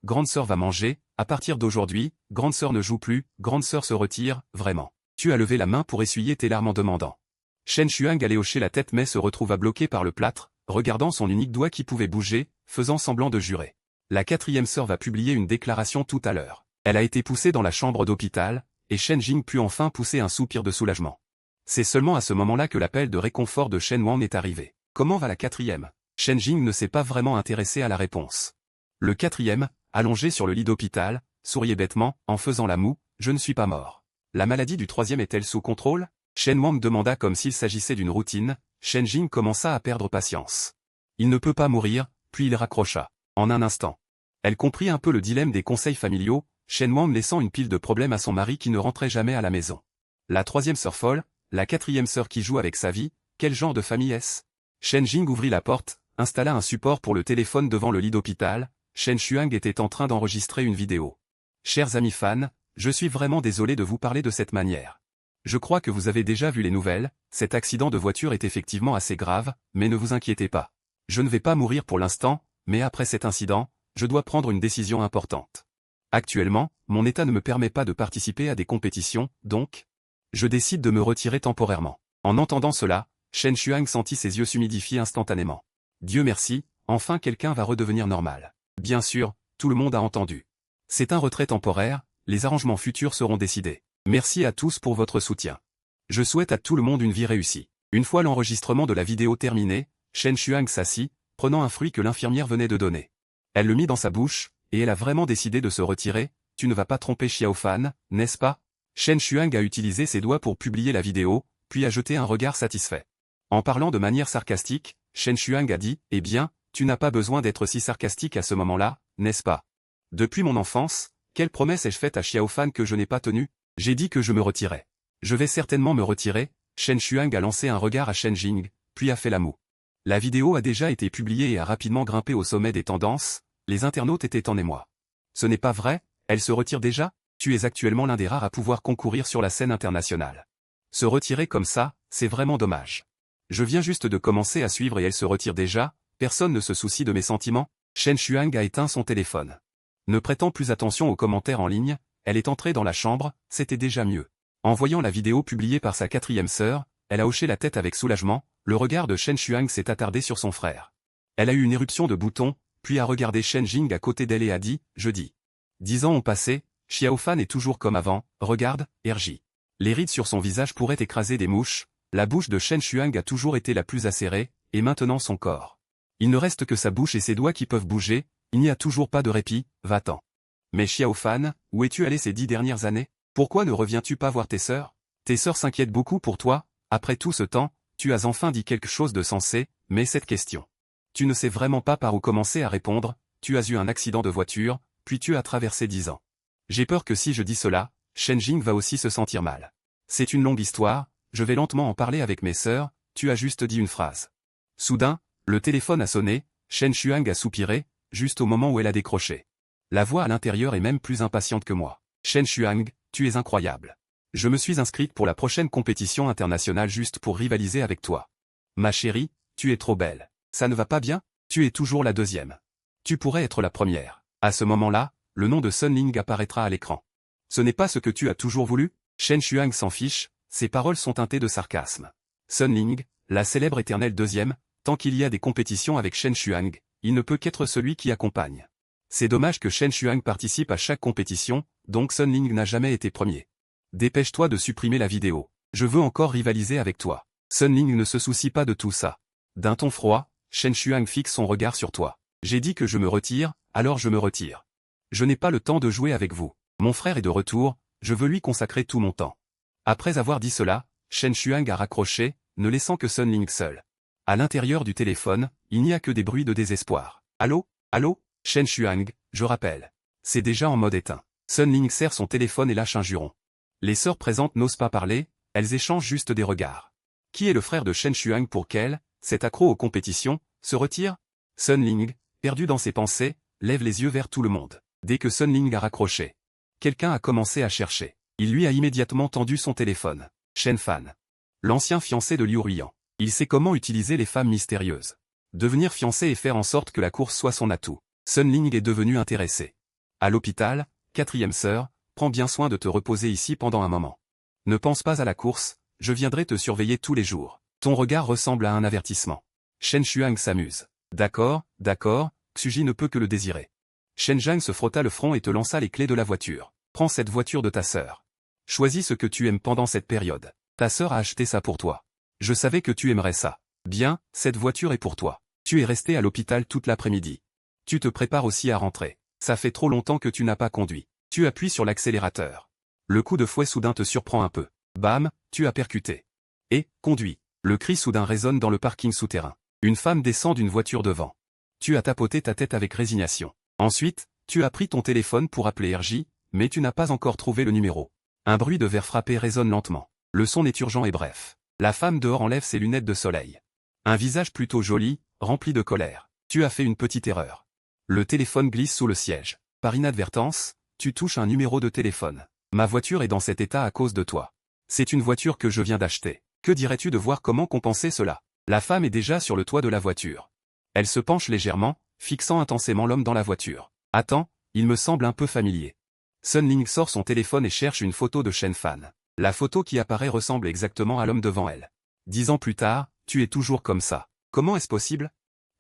grande sœur va manger, à partir d'aujourd'hui, grande sœur ne joue plus, grande sœur se retire, vraiment. Tu as levé la main pour essuyer tes larmes en demandant. Shen Shuang allait hocher la tête mais se retrouva bloqué par le plâtre, regardant son unique doigt qui pouvait bouger, faisant semblant de jurer. La 4e sœur va publier une déclaration tout à l'heure. Elle a été poussée dans la chambre d'hôpital, et Shen Jing put enfin pousser un soupir de soulagement. C'est seulement à ce moment-là que l'appel de réconfort de Shen Wang est arrivé. Comment va la 4e? Shen Jing ne s'est pas vraiment intéressé à la réponse. Le 4e, allongé sur le lit d'hôpital, souriait bêtement, en faisant la moue, je ne suis pas mort. La maladie du 3e est-elle sous contrôle? Shen Wang demanda comme s'il s'agissait d'une routine. Shen Jing commença à perdre patience. Il ne peut pas mourir, puis il raccrocha. En un instant. Elle comprit un peu le dilemme des conseils familiaux, Shen Wang laissant une pile de problèmes à son mari qui ne rentrait jamais à la maison. La 3e sœur folle, la 4e sœur qui joue avec sa vie, quel genre de famille est-ce? Shen Jing ouvrit la porte, installa un support pour le téléphone devant le lit d'hôpital. Shen Shuang était en train d'enregistrer une vidéo. Chers amis fans, je suis vraiment désolé de vous parler de cette manière. Je crois que vous avez déjà vu les nouvelles, cet accident de voiture est effectivement assez grave, mais ne vous inquiétez pas. Je ne vais pas mourir pour l'instant, mais après cet incident, je dois prendre une décision importante. Actuellement, mon état ne me permet pas de participer à des compétitions, donc, je décide de me retirer temporairement. En entendant cela, Shen Shuang sentit ses yeux s'humidifier instantanément. Dieu merci, enfin quelqu'un va redevenir normal. Bien sûr, tout le monde a entendu. C'est un retrait temporaire, les arrangements futurs seront décidés. Merci à tous pour votre soutien. Je souhaite à tout le monde une vie réussie. Une fois l'enregistrement de la vidéo terminé, Shen Shuang s'assit, prenant un fruit que l'infirmière venait de donner. Elle le mit dans sa bouche, et elle a vraiment décidé de se retirer. Tu ne vas pas tromper Xiao Fan, n'est-ce pas? Shen Shuang a utilisé ses doigts pour publier la vidéo, puis a jeté un regard satisfait. En parlant de manière sarcastique, Shen Shuang a dit, eh bien, tu n'as pas besoin d'être si sarcastique à ce moment-là, n'est-ce pas? Depuis mon enfance, quelle promesse ai-je faite à Xiao Fan que je n'ai pas tenue? J'ai dit que je me retirais. Je vais certainement me retirer. Shen Shuang a lancé un regard à Shen Jing, puis a fait la moue. La vidéo a déjà été publiée et a rapidement grimpé au sommet des tendances, les internautes étaient en émoi. Ce n'est pas vrai, elle se retire déjà? Tu es actuellement l'un des rares à pouvoir concourir sur la scène internationale. Se retirer comme ça, c'est vraiment dommage. Je viens juste de commencer à suivre et elle se retire déjà, personne ne se soucie de mes sentiments. Shen Shuang a éteint son téléphone. Ne prêtant plus attention aux commentaires en ligne, elle est entrée dans la chambre, c'était déjà mieux. En voyant la vidéo publiée par sa 4e sœur, elle a hoché la tête avec soulagement, le regard de Shen Shuang s'est attardé sur son frère. Elle a eu une éruption de boutons, puis a regardé Shen Jing à côté d'elle et a dit, je dis. 10 ans ont passé, Xiao Fan est toujours comme avant, regarde, RJ. Les rides sur son visage pourraient écraser des mouches, la bouche de Shen Shuang a toujours été la plus acérée, et maintenant son corps. Il ne reste que sa bouche et ses doigts qui peuvent bouger, il n'y a toujours pas de répit, va-t'en. Mais Xiao Fan, où es-tu allé ces 10 dernières années? Pourquoi ne reviens-tu pas voir tes sœurs? Tes sœurs s'inquiètent beaucoup pour toi, après tout ce temps, tu as enfin dit quelque chose de sensé, mais cette question. Tu ne sais vraiment pas par où commencer à répondre, tu as eu un accident de voiture, puis tu as traversé 10 ans. J'ai peur que si je dis cela, Shen Jing va aussi se sentir mal. C'est une longue histoire, je vais lentement en parler avec mes sœurs, tu as juste dit une phrase. Soudain, le téléphone a sonné, Shen Shuang a soupiré, juste au moment où elle a décroché. La voix à l'intérieur est même plus impatiente que moi. Shen Shuang, tu es incroyable. Je me suis inscrite pour la prochaine compétition internationale juste pour rivaliser avec toi. Ma chérie, tu es trop belle. Ça ne va pas bien? Tu es toujours la deuxième. Tu pourrais être la première. À ce moment-là, le nom de Sun Ling apparaîtra à l'écran. Ce n'est pas ce que tu as toujours voulu? Shen Shuang s'en fiche, ses paroles sont teintées de sarcasme. Sun Ling, la célèbre éternelle deuxième, tant qu'il y a des compétitions avec Shen Shuang, il ne peut qu'être celui qui accompagne. C'est dommage que Shen Shuang participe à chaque compétition, donc Sun Ling n'a jamais été premier. Dépêche-toi de supprimer la vidéo. Je veux encore rivaliser avec toi. Sun Ling ne se soucie pas de tout ça. D'un ton froid, Shen Shuang fixe son regard sur toi. J'ai dit que je me retire, alors je me retire. Je n'ai pas le temps de jouer avec vous. Mon frère est de retour, je veux lui consacrer tout mon temps. Après avoir dit cela, Shen Shuang a raccroché, ne laissant que Sun Ling seul. À l'intérieur du téléphone, il n'y a que des bruits de désespoir. Allô? Allô? Shen Shuang, je rappelle. C'est déjà en mode éteint. Sun Ling serre son téléphone et lâche un juron. Les sœurs présentes n'osent pas parler, elles échangent juste des regards. Qui est le frère de Shen Shuang pour qu'elle, cet accro aux compétitions, se retire? Sun Ling, perdu dans ses pensées, lève les yeux vers tout le monde. Dès que Sun Ling a raccroché, quelqu'un a commencé à chercher. Il lui a immédiatement tendu son téléphone. Shen Fan. L'ancien fiancé de Liu Ruiyan. Il sait comment utiliser les femmes mystérieuses. Devenir fiancé et faire en sorte que la course soit son atout. Sun Ling est devenu intéressé. À l'hôpital, quatrième sœur, prends bien soin de te reposer ici pendant un moment. Ne pense pas à la course, je viendrai te surveiller tous les jours. Ton regard ressemble à un avertissement. Shen Shuang s'amuse. D'accord, Xuji ne peut que le désirer. Shen Zhang se frotta le front et te lança les clés de la voiture. Prends cette voiture de ta sœur. Choisis ce que tu aimes pendant cette période. Ta sœur a acheté ça pour toi. Je savais que tu aimerais ça. Bien, cette voiture est pour toi. Tu es resté à l'hôpital toute l'après-midi. Tu te prépares aussi à rentrer. Ça fait trop longtemps que tu n'as pas conduit. Tu appuies sur l'accélérateur. Le coup de fouet soudain te surprend un peu. Bam, tu as percuté. Et, conduis. Le cri soudain résonne dans le parking souterrain. Une femme descend d'une voiture devant. Tu as tapoté ta tête avec résignation. Ensuite, tu as pris ton téléphone pour appeler RJ, mais tu n'as pas encore trouvé le numéro. Un bruit de verre frappé résonne lentement. Le son est urgent et bref. La femme dehors enlève ses lunettes de soleil. Un visage plutôt joli, rempli de colère. Tu as fait une petite erreur. Le téléphone glisse sous le siège. Par inadvertance, tu touches un numéro de téléphone. Ma voiture est dans cet état à cause de toi. C'est une voiture que je viens d'acheter. Que dirais-tu de voir comment compenser cela? La femme est déjà sur le toit de la voiture. Elle se penche légèrement, fixant intensément l'homme dans la voiture. Attends, il me semble un peu familier. Sun Ling sort son téléphone et cherche une photo de Shen Fan. La photo qui apparaît ressemble exactement à l'homme devant elle. 10 ans plus tard, tu es toujours comme ça. Comment est-ce possible?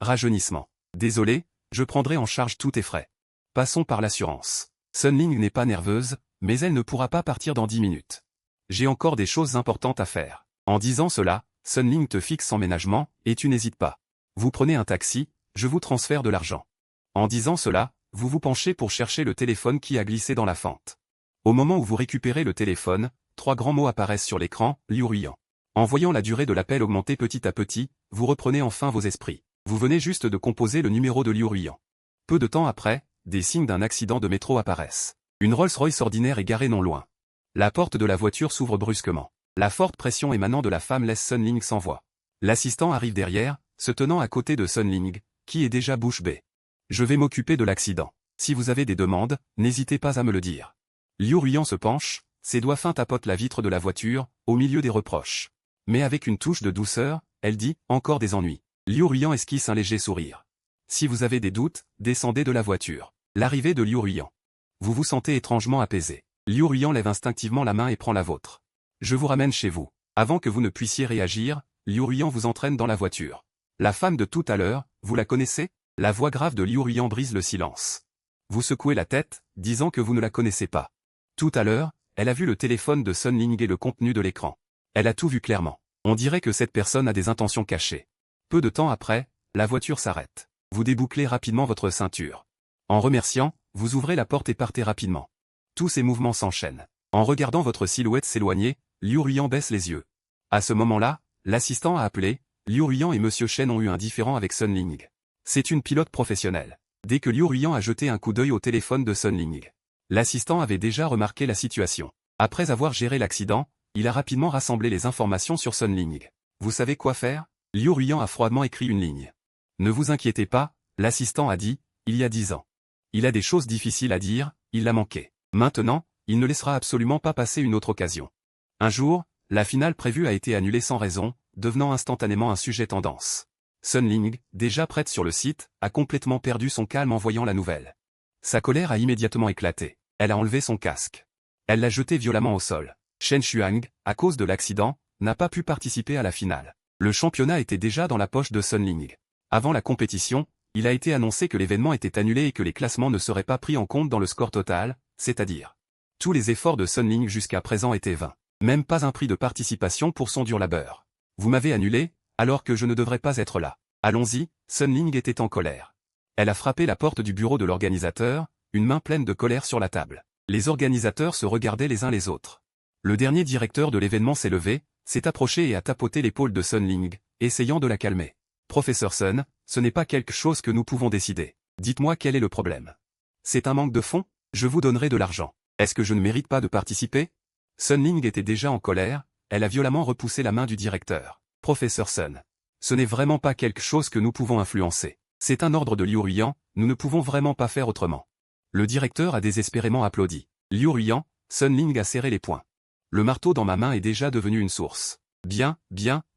Rajeunissement. Désolé, je prendrai en charge tous tes frais. Passons par l'assurance. Sun Ling n'est pas nerveuse, mais elle ne pourra pas partir dans 10 minutes. J'ai encore des choses importantes à faire. En disant cela, Sun Ling te fixe sans ménagement, et tu n'hésites pas. Vous prenez un taxi, je vous transfère de l'argent. En disant cela, vous vous penchez pour chercher le téléphone qui a glissé dans la fente. Au moment où vous récupérez le téléphone, 3 grands mots apparaissent sur l'écran, Liu Ruiyan. En voyant la durée de l'appel augmenter petit à petit, vous reprenez enfin vos esprits. Vous venez juste de composer le numéro de Liu Ruiyan. Peu de temps après, des signes d'un accident de métro apparaissent. Une Rolls-Royce ordinaire est garée non loin. La porte de la voiture s'ouvre brusquement. La forte pression émanant de la femme laisse Sun Ling sans voix. L'assistant arrive derrière, se tenant à côté de Sun Ling, qui est déjà bouche bée. Je vais m'occuper de l'accident. Si vous avez des demandes, n'hésitez pas à me le dire. Liu Ruiyan se penche, ses doigts fins tapotent la vitre de la voiture, au milieu des reproches. Mais avec une touche de douceur, elle dit, encore des ennuis. Liu Ruiyan esquisse un léger sourire. Si vous avez des doutes, descendez de la voiture. L'arrivée de Liu Ruiyan. Vous vous sentez étrangement apaisé. Liu Ruiyan lève instinctivement la main et prend la vôtre. Je vous ramène chez vous. Avant que vous ne puissiez réagir, Liu Ruiyan vous entraîne dans la voiture. La femme de tout à l'heure, vous la connaissez? La voix grave de Liu Ruiyan brise le silence. Vous secouez la tête, disant que vous ne la connaissez pas. Tout à l'heure, elle a vu le téléphone de Sun Ling et le contenu de l'écran. Elle a tout vu clairement. On dirait que cette personne a des intentions cachées. Peu de temps après, la voiture s'arrête. Vous débouclez rapidement votre ceinture. En remerciant, vous ouvrez la porte et partez rapidement. Tous ces mouvements s'enchaînent. En regardant votre silhouette s'éloigner, Liu Ruiyan baisse les yeux. À ce moment-là, l'assistant a appelé, Liu Ruiyan et Monsieur Shen ont eu un différend avec Sun Ling. C'est une pilote professionnelle. Dès que Liu Ruiyan a jeté un coup d'œil au téléphone de Sun Ling, l'assistant avait déjà remarqué la situation. Après avoir géré l'accident, il a rapidement rassemblé les informations sur Sun Ling. Vous savez quoi faire? Liu Ruiyan a froidement écrit une ligne. Ne vous inquiétez pas, l'assistant a dit, il y a 10 ans. Il a des choses difficiles à dire, il l'a manqué. Maintenant, il ne laissera absolument pas passer une autre occasion. Un jour, la finale prévue a été annulée sans raison, devenant instantanément un sujet tendance. Sun Ling, déjà prête sur le site, a complètement perdu son calme en voyant la nouvelle. Sa colère a immédiatement éclaté. Elle a enlevé son casque. Elle l'a jeté violemment au sol. Shen Xuang, à cause de l'accident, n'a pas pu participer à la finale. Le championnat était déjà dans la poche de Sun Ling. Avant la compétition, il a été annoncé que l'événement était annulé et que les classements ne seraient pas pris en compte dans le score total, c'est-à-dire. Tous les efforts de Sun Ling jusqu'à présent étaient vains. Même pas un prix de participation pour son dur labeur. Vous m'avez annulé, alors que je ne devrais pas être là. Allons-y, Sun Ling était en colère. Elle a frappé la porte du bureau de l'organisateur, une main pleine de colère sur la table. Les organisateurs se regardaient les uns les autres. Le dernier directeur de l'événement s'est levé, s'est approché et a tapoté l'épaule de Sun Ling, essayant de la calmer. Professeur Sun, ce n'est pas quelque chose que nous pouvons décider. Dites-moi quel est le problème. C'est un manque de fonds? Je vous donnerai de l'argent. Est-ce que je ne mérite pas de participer? Sun Ling était déjà en colère, elle a violemment repoussé la main du directeur. Professeur Sun. Ce n'est vraiment pas quelque chose que nous pouvons influencer. C'est un ordre de Liu Ruiyan, nous ne pouvons vraiment pas faire autrement. Le directeur a désespérément applaudi. Liu Ruiyan, Sun Ling a serré les poings. Le marteau dans ma main est déjà devenu une source. Bien,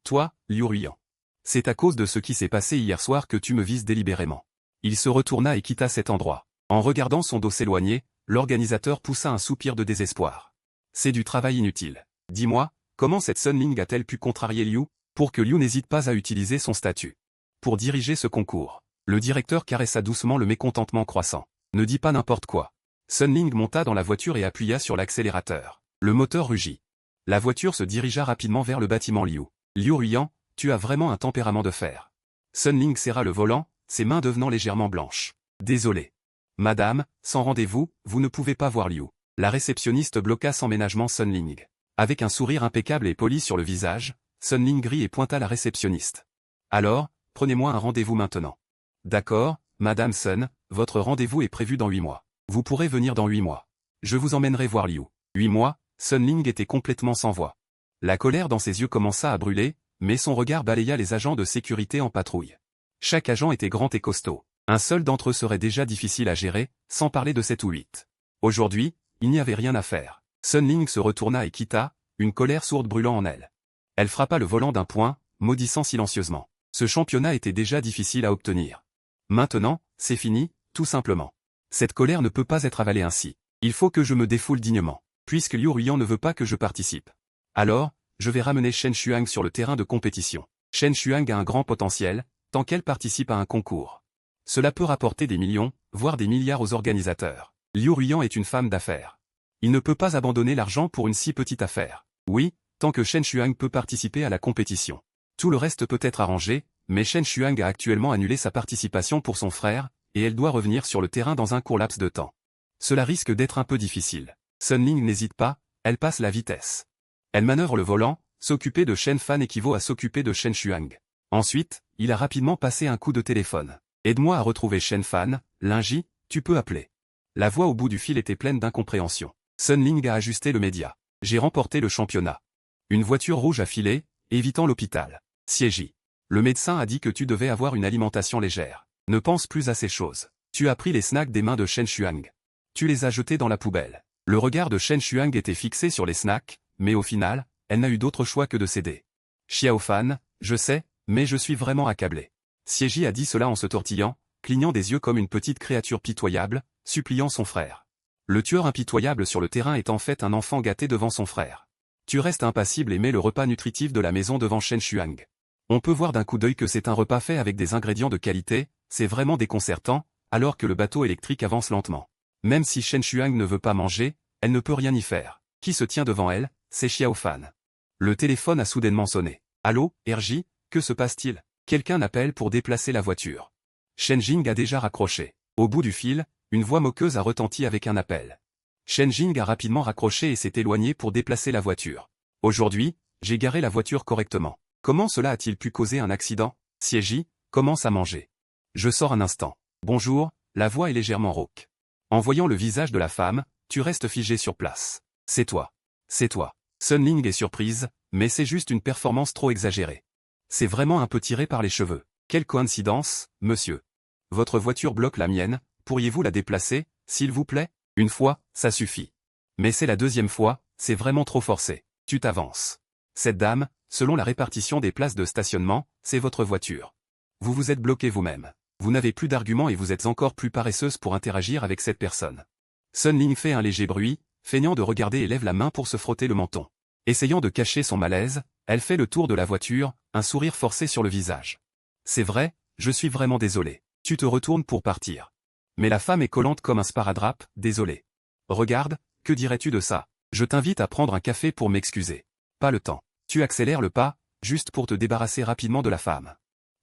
toi, Liu Ruiyan. C'est à cause de ce qui s'est passé hier soir que tu me vises délibérément. Il se retourna et quitta cet endroit. En regardant son dos s'éloigner, l'organisateur poussa un soupir de désespoir. C'est du travail inutile. Dis-moi, comment cette Sun Ling a-t-elle pu contrarier Liu, pour que Liu n'hésite pas à utiliser son statut pour diriger ce concours? Le directeur caressa doucement le mécontentement croissant. Ne dis pas n'importe quoi. Sun Ling monta dans la voiture et appuya sur l'accélérateur. Le moteur rugit. La voiture se dirigea rapidement vers le bâtiment Liu. Liu Ruiyan, tu as vraiment un tempérament de fer. Sun Ling serra le volant, ses mains devenant légèrement blanches. Désolé. Madame, sans rendez-vous, vous ne pouvez pas voir Liu. La réceptionniste bloqua sans ménagement Sun Ling. Avec un sourire impeccable et poli sur le visage, Sun Ling rit et pointa la réceptionniste. Alors, prenez-moi un rendez-vous maintenant. D'accord, Madame Sun, votre rendez-vous est prévu dans 8 mois. Vous pourrez venir dans 8 mois. Je vous emmènerai voir Liu. 8 mois, Sun Ling était complètement sans voix. La colère dans ses yeux commença à brûler, mais son regard balaya les agents de sécurité en patrouille. Chaque agent était grand et costaud. Un seul d'entre eux serait déjà difficile à gérer, sans parler de 7 ou 8. Aujourd'hui, il n'y avait rien à faire. Sun Ling se retourna et quitta, une colère sourde brûlant en elle. Elle frappa le volant d'un poing, maudissant silencieusement. Ce championnat était déjà difficile à obtenir. Maintenant, c'est fini, tout simplement. Cette colère ne peut pas être avalée ainsi. Il faut que je me défoule dignement. Puisque Liu Ruiyan ne veut pas que je participe. Alors, je vais ramener Shen Xuang sur le terrain de compétition. Shen Xuang a un grand potentiel, tant qu'elle participe à un concours. Cela peut rapporter des millions, voire des milliards aux organisateurs. Liu Ruiyan est une femme d'affaires. Il ne peut pas abandonner l'argent pour une si petite affaire. Oui, tant que Shen Xuang peut participer à la compétition. Tout le reste peut être arrangé, mais Shen Xuang a actuellement annulé sa participation pour son frère, et elle doit revenir sur le terrain dans un court laps de temps. Cela risque d'être un peu difficile. Sun Ling n'hésite pas, elle passe la vitesse. Elle manœuvre le volant, s'occuper de Shen Fan équivaut à s'occuper de Shen Xuang. Ensuite, il a rapidement passé un coup de téléphone. Aide-moi à retrouver Shen Fan, Linji, tu peux appeler. La voix au bout du fil était pleine d'incompréhension. Sun Ling a ajusté le média. J'ai remporté le championnat. Une voiture rouge a filé, évitant l'hôpital. Siégi. Le médecin a dit que tu devais avoir une alimentation légère. Ne pense plus à ces choses. Tu as pris les snacks des mains de Shen Xuang. Tu les as jetés dans la poubelle. Le regard de Shen Xuang était fixé sur les snacks, mais au final, elle n'a eu d'autre choix que de céder. Xiao Fan, je sais, mais je suis vraiment accablé. Siégi a dit cela en se tortillant, clignant des yeux comme une petite créature pitoyable, suppliant son frère. Le tueur impitoyable sur le terrain est en fait un enfant gâté devant son frère. Tu restes impassible et mets le repas nutritif de la maison devant Shen Xuang. On peut voir d'un coup d'œil que c'est un repas fait avec des ingrédients de qualité, c'est vraiment déconcertant, alors que le bateau électrique avance lentement. Même si Shen Xuang ne veut pas manger, elle ne peut rien y faire. Qui se tient devant elle? C'est Xiao Fan. Le téléphone a soudainement sonné. Allô, RJ, que se passe-t-il? Quelqu'un appelle pour déplacer la voiture. Shen Jing a déjà raccroché. Au bout du fil, une voix moqueuse a retenti avec un appel. Shen Jing a rapidement raccroché et s'est éloigné pour déplacer la voiture. Aujourd'hui, j'ai garé la voiture correctement. Comment cela a-t-il pu causer un accident? Siégi, commence à manger. Je sors un instant. Bonjour, la voix est légèrement rauque. En voyant le visage de la femme, tu restes figé sur place. C'est toi. C'est toi. Sun Ling est surprise, mais c'est juste une performance trop exagérée. C'est vraiment un peu tiré par les cheveux. Quelle coïncidence, monsieur. Votre voiture bloque la mienne, pourriez-vous la déplacer, s'il vous plaît? Une fois, ça suffit. Mais c'est la deuxième fois, c'est vraiment trop forcé. Tu t'avances. Cette dame, selon la répartition des places de stationnement, c'est votre voiture. Vous vous êtes bloqué vous-même. Vous n'avez plus d'arguments et vous êtes encore plus paresseuse pour interagir avec cette personne. Sun Ling fait un léger bruit, feignant de regarder et lève la main pour se frotter le menton. Essayant de cacher son malaise, elle fait le tour de la voiture, un sourire forcé sur le visage. C'est vrai, je suis vraiment désolé. Tu te retournes pour partir. Mais la femme est collante comme un sparadrap, désolé. Regarde, que dirais-tu de ça? Je t'invite à prendre un café pour m'excuser. Pas le temps. Tu accélères le pas, juste pour te débarrasser rapidement de la femme.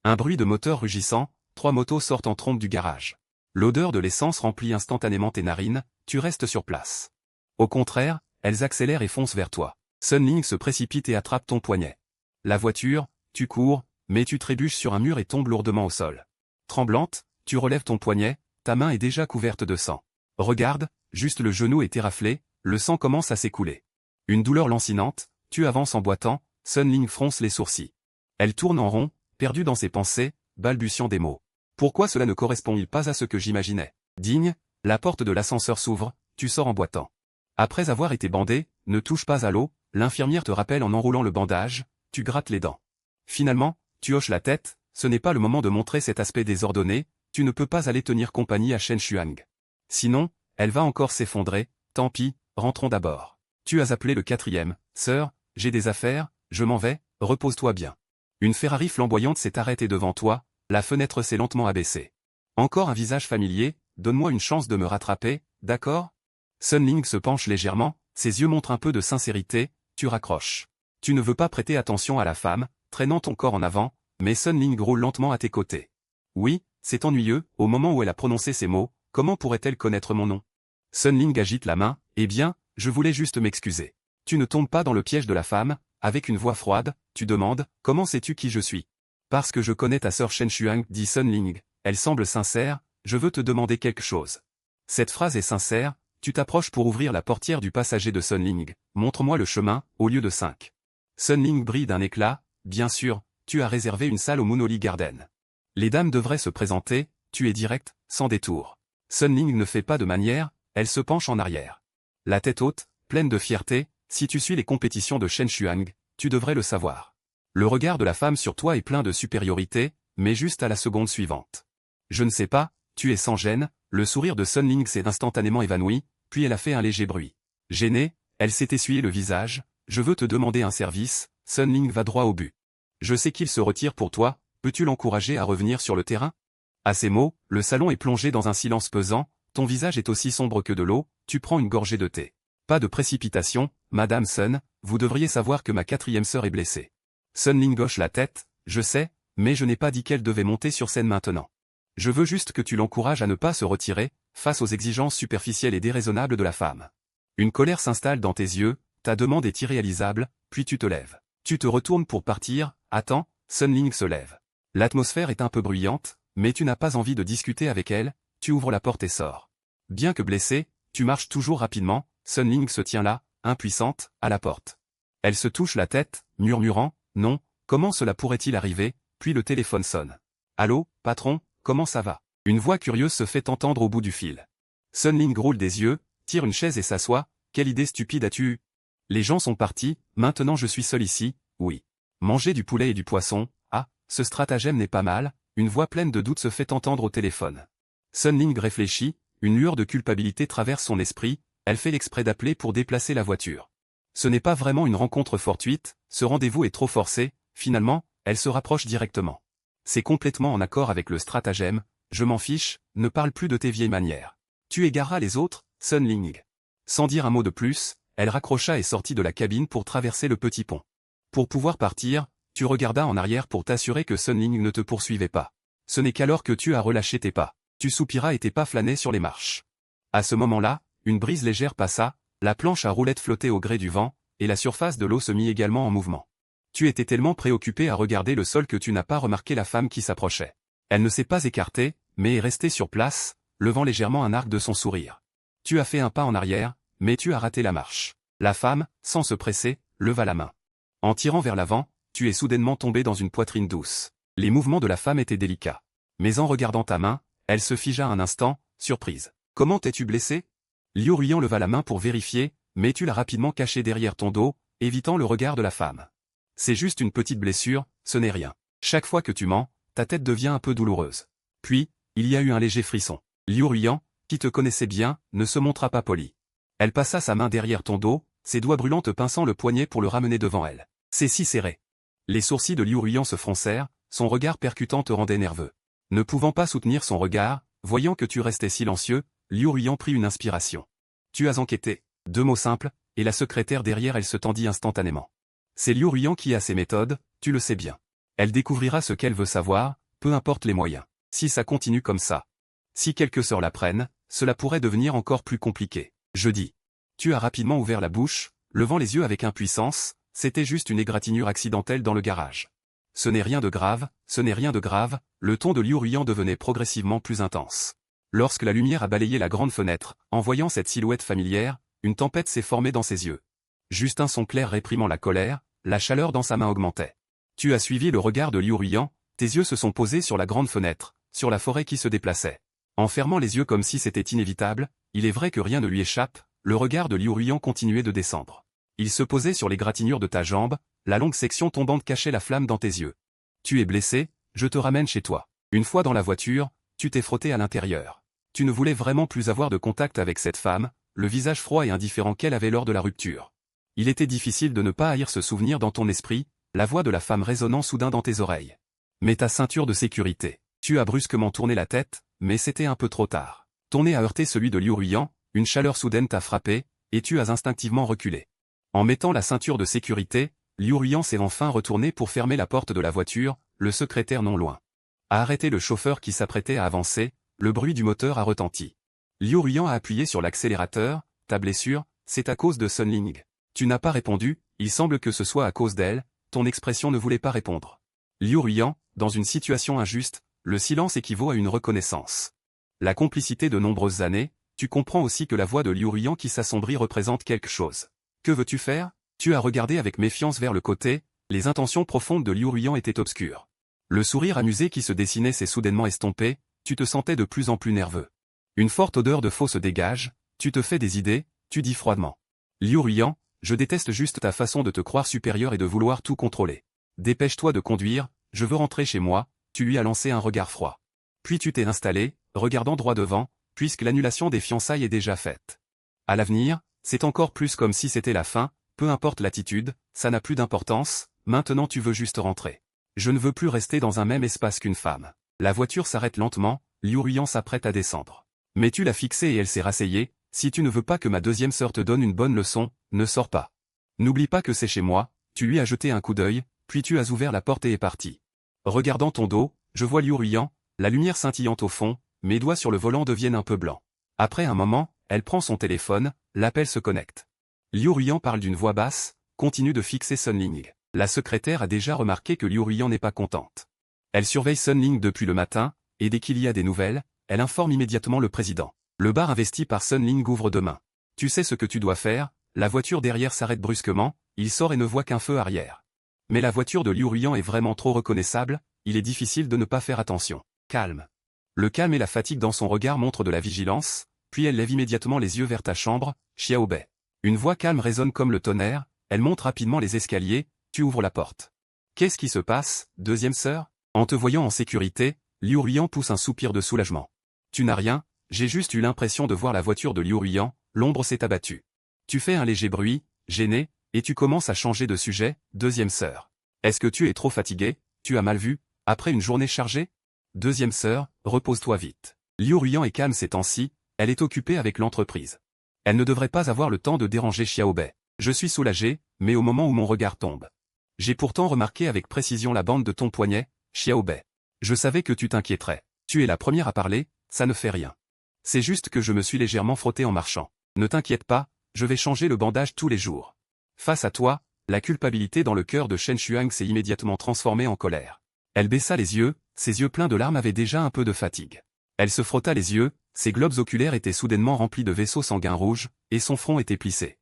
Un bruit de moteur rugissant, 3 motos sortent en trombe du garage. L'odeur de l'essence remplit instantanément tes narines, tu restes sur place. Au contraire, elles accélèrent et foncent vers toi. Sun Ling se précipite et attrape ton poignet. La voiture, tu cours, mais tu trébuches sur un mur et tombes lourdement au sol. Tremblante, tu relèves ton poignet, ta main est déjà couverte de sang. Regarde, juste le genou est éraflé, le sang commence à s'écouler. Une douleur lancinante, tu avances en boitant, Sun Ling fronce les sourcils. Elle tourne en rond, perdue dans ses pensées, balbutiant des mots. Pourquoi cela ne correspond-il pas à ce que j'imaginais? Digne, la porte de l'ascenseur s'ouvre, tu sors en boitant. Après avoir été bandé, ne touche pas à l'eau, l'infirmière te rappelle en enroulant le bandage, tu grattes les dents. Finalement, tu hoches la tête, ce n'est pas le moment de montrer cet aspect désordonné, tu ne peux pas aller tenir compagnie à Shen Xuang. Sinon, elle va encore s'effondrer, tant pis, rentrons d'abord. Tu as appelé le 4e, sœur, j'ai des affaires, je m'en vais, repose-toi bien. Une Ferrari flamboyante s'est arrêtée devant toi, la fenêtre s'est lentement abaissée. Encore un visage familier, donne-moi une chance de me rattraper, d'accord? Sun Ling se penche légèrement, ses yeux montrent un peu de sincérité, tu raccroches. Tu ne veux pas prêter attention à la femme, traînant ton corps en avant, mais Sun Ling roule lentement à tes côtés. Oui, c'est ennuyeux, au moment où elle a prononcé ces mots, comment pourrait-elle connaître mon nom? Sun Ling agite la main, eh bien, je voulais juste m'excuser. Tu ne tombes pas dans le piège de la femme, avec une voix froide, tu demandes, comment sais-tu qui je suis? Parce que je connais ta sœur Shen Xuang, dit Sun Ling, elle semble sincère, je veux te demander quelque chose. Cette phrase est sincère, tu t'approches pour ouvrir la portière du passager de Sun Ling, montre-moi le chemin, au lieu de 5. Sun Ling brille d'un éclat, bien sûr, tu as réservé une salle au Moonoli Garden. Les dames devraient se présenter, tu es direct, sans détour. Sun Ling ne fait pas de manière, elle se penche en arrière. La tête haute, pleine de fierté, si tu suis les compétitions de Shen Xuang, tu devrais le savoir. Le regard de la femme sur toi est plein de supériorité, mais juste à la seconde suivante. Je ne sais pas, tu es sans gêne, le sourire de Sun Ling s'est instantanément évanoui, puis elle a fait un léger bruit. Gênée, elle s'est essuyé le visage, je veux te demander un service, Sun Ling va droit au but. Je sais qu'il se retire pour toi, peux-tu l'encourager à revenir sur le terrain? À ces mots, le salon est plongé dans un silence pesant, ton visage est aussi sombre que de l'eau, tu prends une gorgée de thé. Pas de précipitation, Madame Sun, vous devriez savoir que ma 4e sœur est blessée. Sun Ling hoche la tête, je sais, mais je n'ai pas dit qu'elle devait monter sur scène maintenant. Je veux juste que tu l'encourages à ne pas se retirer, face aux exigences superficielles et déraisonnables de la femme. Une colère s'installe dans tes yeux, ta demande est irréalisable, puis tu te lèves. Tu te retournes pour partir, attends, Sun Ling se lève. L'atmosphère est un peu bruyante, mais tu n'as pas envie de discuter avec elle, tu ouvres la porte et sors. Bien que blessée, tu marches toujours rapidement, Sun Ling se tient là, impuissante, à la porte. Elle se touche la tête, murmurant, non, comment cela pourrait-il arriver, puis le téléphone sonne. Allô, patron, comment ça va? Une voix curieuse se fait entendre au bout du fil. Sun Ling roule des yeux, tire une chaise et s'assoit, quelle idée stupide as-tu eue? Les gens sont partis, maintenant je suis seul ici, oui. Manger du poulet et du poisson, ah, ce stratagème n'est pas mal, une voix pleine de doute se fait entendre au téléphone. Sun Ling réfléchit, une lueur de culpabilité traverse son esprit, elle fait l'exprès d'appeler pour déplacer la voiture. Ce n'est pas vraiment une rencontre fortuite, ce rendez-vous est trop forcé, finalement, elle se rapproche directement. C'est complètement en accord avec le stratagème, je m'en fiche, ne parle plus de tes vieilles manières. Tu égareras les autres, Sun Ling. Sans dire un mot de plus, elle raccrocha et sortit de la cabine pour traverser le petit pont. Pour pouvoir partir, tu regardas en arrière pour t'assurer que Sun Ling ne te poursuivait pas. Ce n'est qu'alors que tu as relâché tes pas. Tu soupiras et tes pas flânaient sur les marches. À ce moment-là, une brise légère passa, la planche à roulettes flottait au gré du vent, et la surface de l'eau se mit également en mouvement. Tu étais tellement préoccupé à regarder le sol que tu n'as pas remarqué la femme qui s'approchait. Elle ne s'est pas écartée, mais est restée sur place, levant légèrement un arc de son sourire. Tu as fait un pas en arrière, mais tu as raté la marche. La femme, sans se presser, leva la main. En tirant vers l'avant, tu es soudainement tombé dans une poitrine douce. Les mouvements de la femme étaient délicats. Mais en regardant ta main, elle se figea un instant, surprise. Comment t'es-tu blessé? Liu Ruiyan leva la main pour vérifier, mais tu l'as rapidement cachée derrière ton dos, évitant le regard de la femme. C'est juste une petite blessure, ce n'est rien. Chaque fois que tu mens, ta tête devient un peu douloureuse. Puis, il y a eu un léger frisson. Liu Ruiyan, qui te connaissait bien, ne se montra pas poli. Elle passa sa main derrière ton dos, ses doigts brûlants te pinçant le poignet pour le ramener devant elle. C'est si serré. Les sourcils de Liu Ruiyan se froncèrent, son regard percutant te rendait nerveux. Ne pouvant pas soutenir son regard, voyant que tu restais silencieux, Liu Ruiyan prit une inspiration. Tu as enquêté. 2 mots simples, et la secrétaire derrière elle se tendit instantanément. C'est Liu Ruiyan qui a ses méthodes, tu le sais bien. Elle découvrira ce qu'elle veut savoir, peu importe les moyens. Si ça continue comme ça. Si quelques sœurs l'apprennent, cela pourrait devenir encore plus compliqué. Je dis. Tu as rapidement ouvert la bouche, levant les yeux avec impuissance, c'était juste une égratignure accidentelle dans le garage. Ce n'est rien de grave, ce n'est rien de grave, le ton de Liu Ruiyan devenait progressivement plus intense. Lorsque la lumière a balayé la grande fenêtre, en voyant cette silhouette familière, une tempête s'est formée dans ses yeux. Juste un son clair réprimant la colère, la chaleur dans sa main augmentait. Tu as suivi le regard de Liu Ruiyan, tes yeux se sont posés sur la grande fenêtre, sur la forêt qui se déplaçait. En fermant les yeux comme si c'était inévitable, il est vrai que rien ne lui échappe, le regard de Liu Ruiyan continuait de descendre. Il se posait sur les gratignures de ta jambe, la longue section tombante cachait la flamme dans tes yeux. Tu es blessé, je te ramène chez toi. Une fois dans la voiture, tu t'es frotté à l'intérieur. Tu ne voulais vraiment plus avoir de contact avec cette femme, le visage froid et indifférent qu'elle avait lors de la rupture. Il était difficile de ne pas haïr ce souvenir dans ton esprit, la voix de la femme résonnant soudain dans tes oreilles. Mais ta ceinture de sécurité. Tu as brusquement tourné la tête, mais c'était un peu trop tard. Ton nez a heurté celui de Liu Ruiyan, une chaleur soudaine t'a frappé, et tu as instinctivement reculé. En mettant la ceinture de sécurité, Liu Ruiyan s'est enfin retourné pour fermer la porte de la voiture, le secrétaire non loin. A arrêté le chauffeur qui s'apprêtait à avancer, le bruit du moteur a retenti. Liu Ruiyan a appuyé sur l'accélérateur, ta blessure, c'est à cause de Sun Ling. Tu n'as pas répondu, il semble que ce soit à cause d'elle, ton expression ne voulait pas répondre. Liu Ruiyan, dans une situation injuste, le silence équivaut à une reconnaissance. La complicité de nombreuses années, tu comprends aussi que la voix de Liu Ruiyan qui s'assombrit représente quelque chose. Que veux-tu faire? Tu as regardé avec méfiance vers le côté, les intentions profondes de Liu Ruiyan étaient obscures. Le sourire amusé qui se dessinait s'est soudainement estompé, tu te sentais de plus en plus nerveux. Une forte odeur de faux se dégage, tu te fais des idées, tu dis froidement. Liu Ruiyan, je déteste juste ta façon de te croire supérieur et de vouloir tout contrôler. Dépêche-toi de conduire, je veux rentrer chez moi, tu lui as lancé un regard froid. Puis tu t'es installé, regardant droit devant, puisque l'annulation des fiançailles est déjà faite. À l'avenir, c'est encore plus comme si c'était la fin, peu importe l'attitude, ça n'a plus d'importance, maintenant tu veux juste rentrer. Je ne veux plus rester dans un même espace qu'une femme. La voiture s'arrête lentement, Liu Ruiyan s'apprête à descendre. Mais tu l'as fixée et elle s'est rasseyée, si tu ne veux pas que ma deuxième sœur te donne une bonne leçon, ne sors pas. N'oublie pas que c'est chez moi, tu lui as jeté un coup d'œil, puis tu as ouvert la porte et es parti. Regardant ton dos, je vois Liu Ruiyan, la lumière scintillante au fond, mes doigts sur le volant deviennent un peu blancs. Après un moment, elle prend son téléphone, l'appel se connecte. Liu Ruiyan parle d'une voix basse, continue de fixer Sun Ling. La secrétaire a déjà remarqué que Liu Ruiyan n'est pas contente. Elle surveille Sun Ling depuis le matin, et dès qu'il y a des nouvelles, elle informe immédiatement le président. Le bar investi par Sun Ling ouvre demain. Tu sais ce que tu dois faire, la voiture derrière s'arrête brusquement, il sort et ne voit qu'un feu arrière. Mais la voiture de Liu Ruiyan est vraiment trop reconnaissable, il est difficile de ne pas faire attention. Calme. Le calme et la fatigue dans son regard montrent de la vigilance, puis elle lève immédiatement les yeux vers ta chambre, Xiaobei. Une voix calme résonne comme le tonnerre, elle monte rapidement les escaliers, tu ouvres la porte. Qu'est-ce qui se passe, deuxième sœur? En te voyant en sécurité, Liu Ruiyan pousse un soupir de soulagement. Tu n'as rien, j'ai juste eu l'impression de voir la voiture de Liu Ruiyan, l'ombre s'est abattue. Tu fais un léger bruit, gêné, et tu commences à changer de sujet, deuxième sœur. Est-ce que tu es trop fatigué, tu as mal vu, après une journée chargée? Deuxième sœur, repose-toi vite. Liu Ruiyan est calme ces temps-ci, elle est occupée avec l'entreprise. Elle ne devrait pas avoir le temps de déranger Xiaobei. Je suis soulagé, mais au moment où mon regard tombe. J'ai pourtant remarqué avec précision la bande de ton poignet, Xiaobei. Je savais que tu t'inquiéterais. Tu es la première à parler, ça ne fait rien. C'est juste que je me suis légèrement frotté en marchant. Ne t'inquiète pas, je vais changer le bandage tous les jours. Face à toi, la culpabilité dans le cœur de Shen Shuang s'est immédiatement transformée en colère. Elle baissa les yeux, ses yeux pleins de larmes avaient déjà un peu de fatigue. Elle se frotta les yeux, ses globes oculaires étaient soudainement remplis de vaisseaux sanguins rouges, et son front était plissé.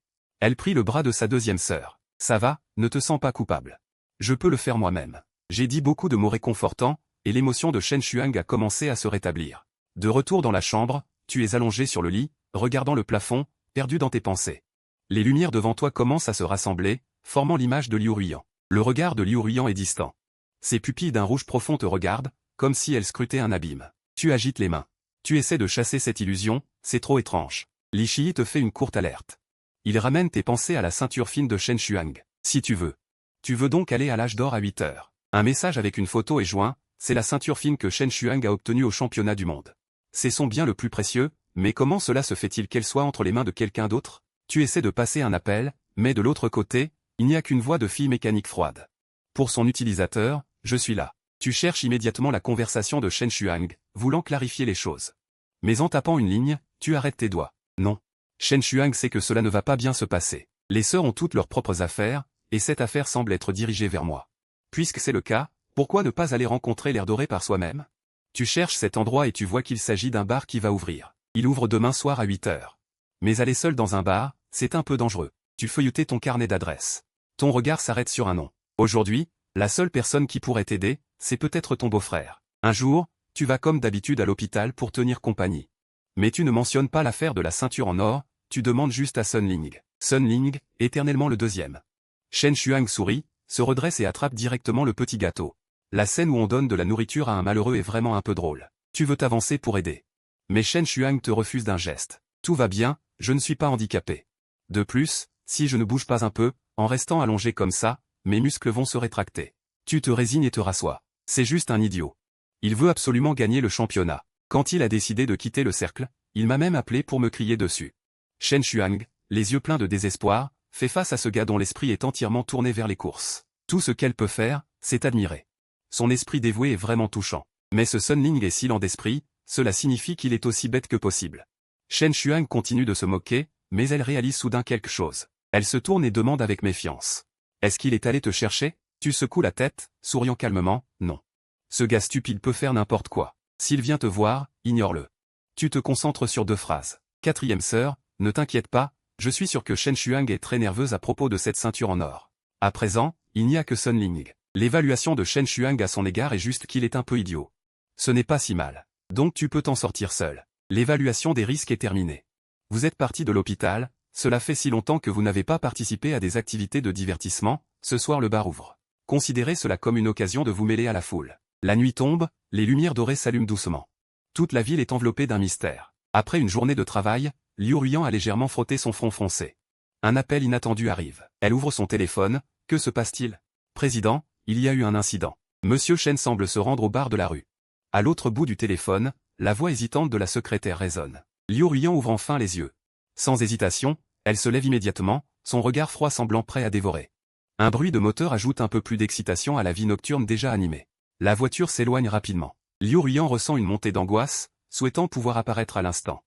Elle prit le bras de sa deuxième sœur. Ça va, ne te sens pas coupable. Je peux le faire moi-même. J'ai dit beaucoup de mots réconfortants, et l'émotion de Chen Shuang a commencé à se rétablir. De retour dans la chambre, tu es allongé sur le lit, regardant le plafond, perdu dans tes pensées. Les lumières devant toi commencent à se rassembler, formant l'image de Liu Ruiyan. Le regard de Liu Ruiyan est distant. Ses pupilles d'un rouge profond te regardent, comme si elles scrutaient un abîme. Tu agites les mains. Tu essaies de chasser cette illusion, c'est trop étrange. Li Shiyi te fait une courte alerte. Il ramène tes pensées à la ceinture fine de Chen Shuang. Si tu veux. Tu veux donc aller à l'âge d'or à 8 heures. Un message avec une photo est joint, c'est la ceinture fine que Chen Shuang a obtenue au championnat du monde. C'est son bien le plus précieux, mais comment cela se fait-il qu'elle soit entre les mains de quelqu'un d'autre? Tu essaies de passer un appel, mais de l'autre côté, il n'y a qu'une voix de fille mécanique froide. Pour son utilisateur, je suis là. Tu cherches immédiatement la conversation de Chen Shuang, voulant clarifier les choses. Mais en tapant une ligne, tu arrêtes tes doigts. Non. Chen Shuang sait que cela ne va pas bien se passer. Les sœurs ont toutes leurs propres affaires, et cette affaire semble être dirigée vers moi. Puisque c'est le cas, pourquoi ne pas aller rencontrer l'air doré par soi-même? Tu cherches cet endroit et tu vois qu'il s'agit d'un bar qui va ouvrir. Il ouvre demain soir à 8 heures. Mais aller seul dans un bar, c'est un peu dangereux. Tu feuilletais ton carnet d'adresses. Ton regard s'arrête sur un nom. Aujourd'hui, la seule personne qui pourrait t'aider, c'est peut-être ton beau-frère. Un jour, tu vas comme d'habitude à l'hôpital pour tenir compagnie. Mais tu ne mentionnes pas l'affaire de la ceinture en or, tu demandes juste à Sun Ling. Sun Ling, éternellement le deuxième. Chen Shuang sourit, se redresse et attrape directement le petit gâteau. La scène où on donne de la nourriture à un malheureux est vraiment un peu drôle. Tu veux t'avancer pour aider. Mais Chen Shuang te refuse d'un geste. Tout va bien, je ne suis pas handicapé. De plus, si je ne bouge pas un peu, en restant allongé comme ça, mes muscles vont se rétracter. Tu te résignes et te rassois. C'est juste un idiot. Il veut absolument gagner le championnat. Quand il a décidé de quitter le cercle, il m'a même appelé pour me crier dessus. Chen Shuang, les yeux pleins de désespoir, fait face à ce gars dont l'esprit est entièrement tourné vers les courses. Tout ce qu'elle peut faire, c'est admirer. Son esprit dévoué est vraiment touchant. Mais ce Sun Ling est si lent d'esprit, cela signifie qu'il est aussi bête que possible. Chen Shuang continue de se moquer, mais elle réalise soudain quelque chose. Elle se tourne et demande avec méfiance. Est-ce qu'il est allé te chercher? Tu secoues la tête, souriant calmement, non. Ce gars stupide peut faire n'importe quoi. S'il vient te voir, ignore-le. Tu te concentres sur 2 phrases. Quatrième sœur, ne t'inquiète pas, je suis sûr que Chen Shuang est très nerveuse à propos de cette ceinture en or. À présent, il n'y a que Sun Ling. L'évaluation de Chen Shuang à son égard est juste qu'il est un peu idiot. Ce n'est pas si mal. Donc tu peux t'en sortir seul. L'évaluation des risques est terminée. Vous êtes parti de l'hôpital, cela fait si longtemps que vous n'avez pas participé à des activités de divertissement, ce soir le bar ouvre. Considérez cela comme une occasion de vous mêler à la foule. La nuit tombe, les lumières dorées s'allument doucement. Toute la ville est enveloppée d'un mystère. Après une journée de travail, Liu Ruiyan a légèrement frotté son front foncé. Un appel inattendu arrive. Elle ouvre son téléphone, que se passe-t-il? Président, il y a eu un incident. Monsieur Chen semble se rendre au bar de la rue. À l'autre bout du téléphone, la voix hésitante de la secrétaire résonne. Liu Ruiyan ouvre enfin les yeux. Sans hésitation, elle se lève immédiatement, son regard froid semblant prêt à dévorer. Un bruit de moteur ajoute un peu plus d'excitation à la vie nocturne déjà animée. La voiture s'éloigne rapidement. Liu Ruiyan ressent une montée d'angoisse, souhaitant pouvoir apparaître à l'instant.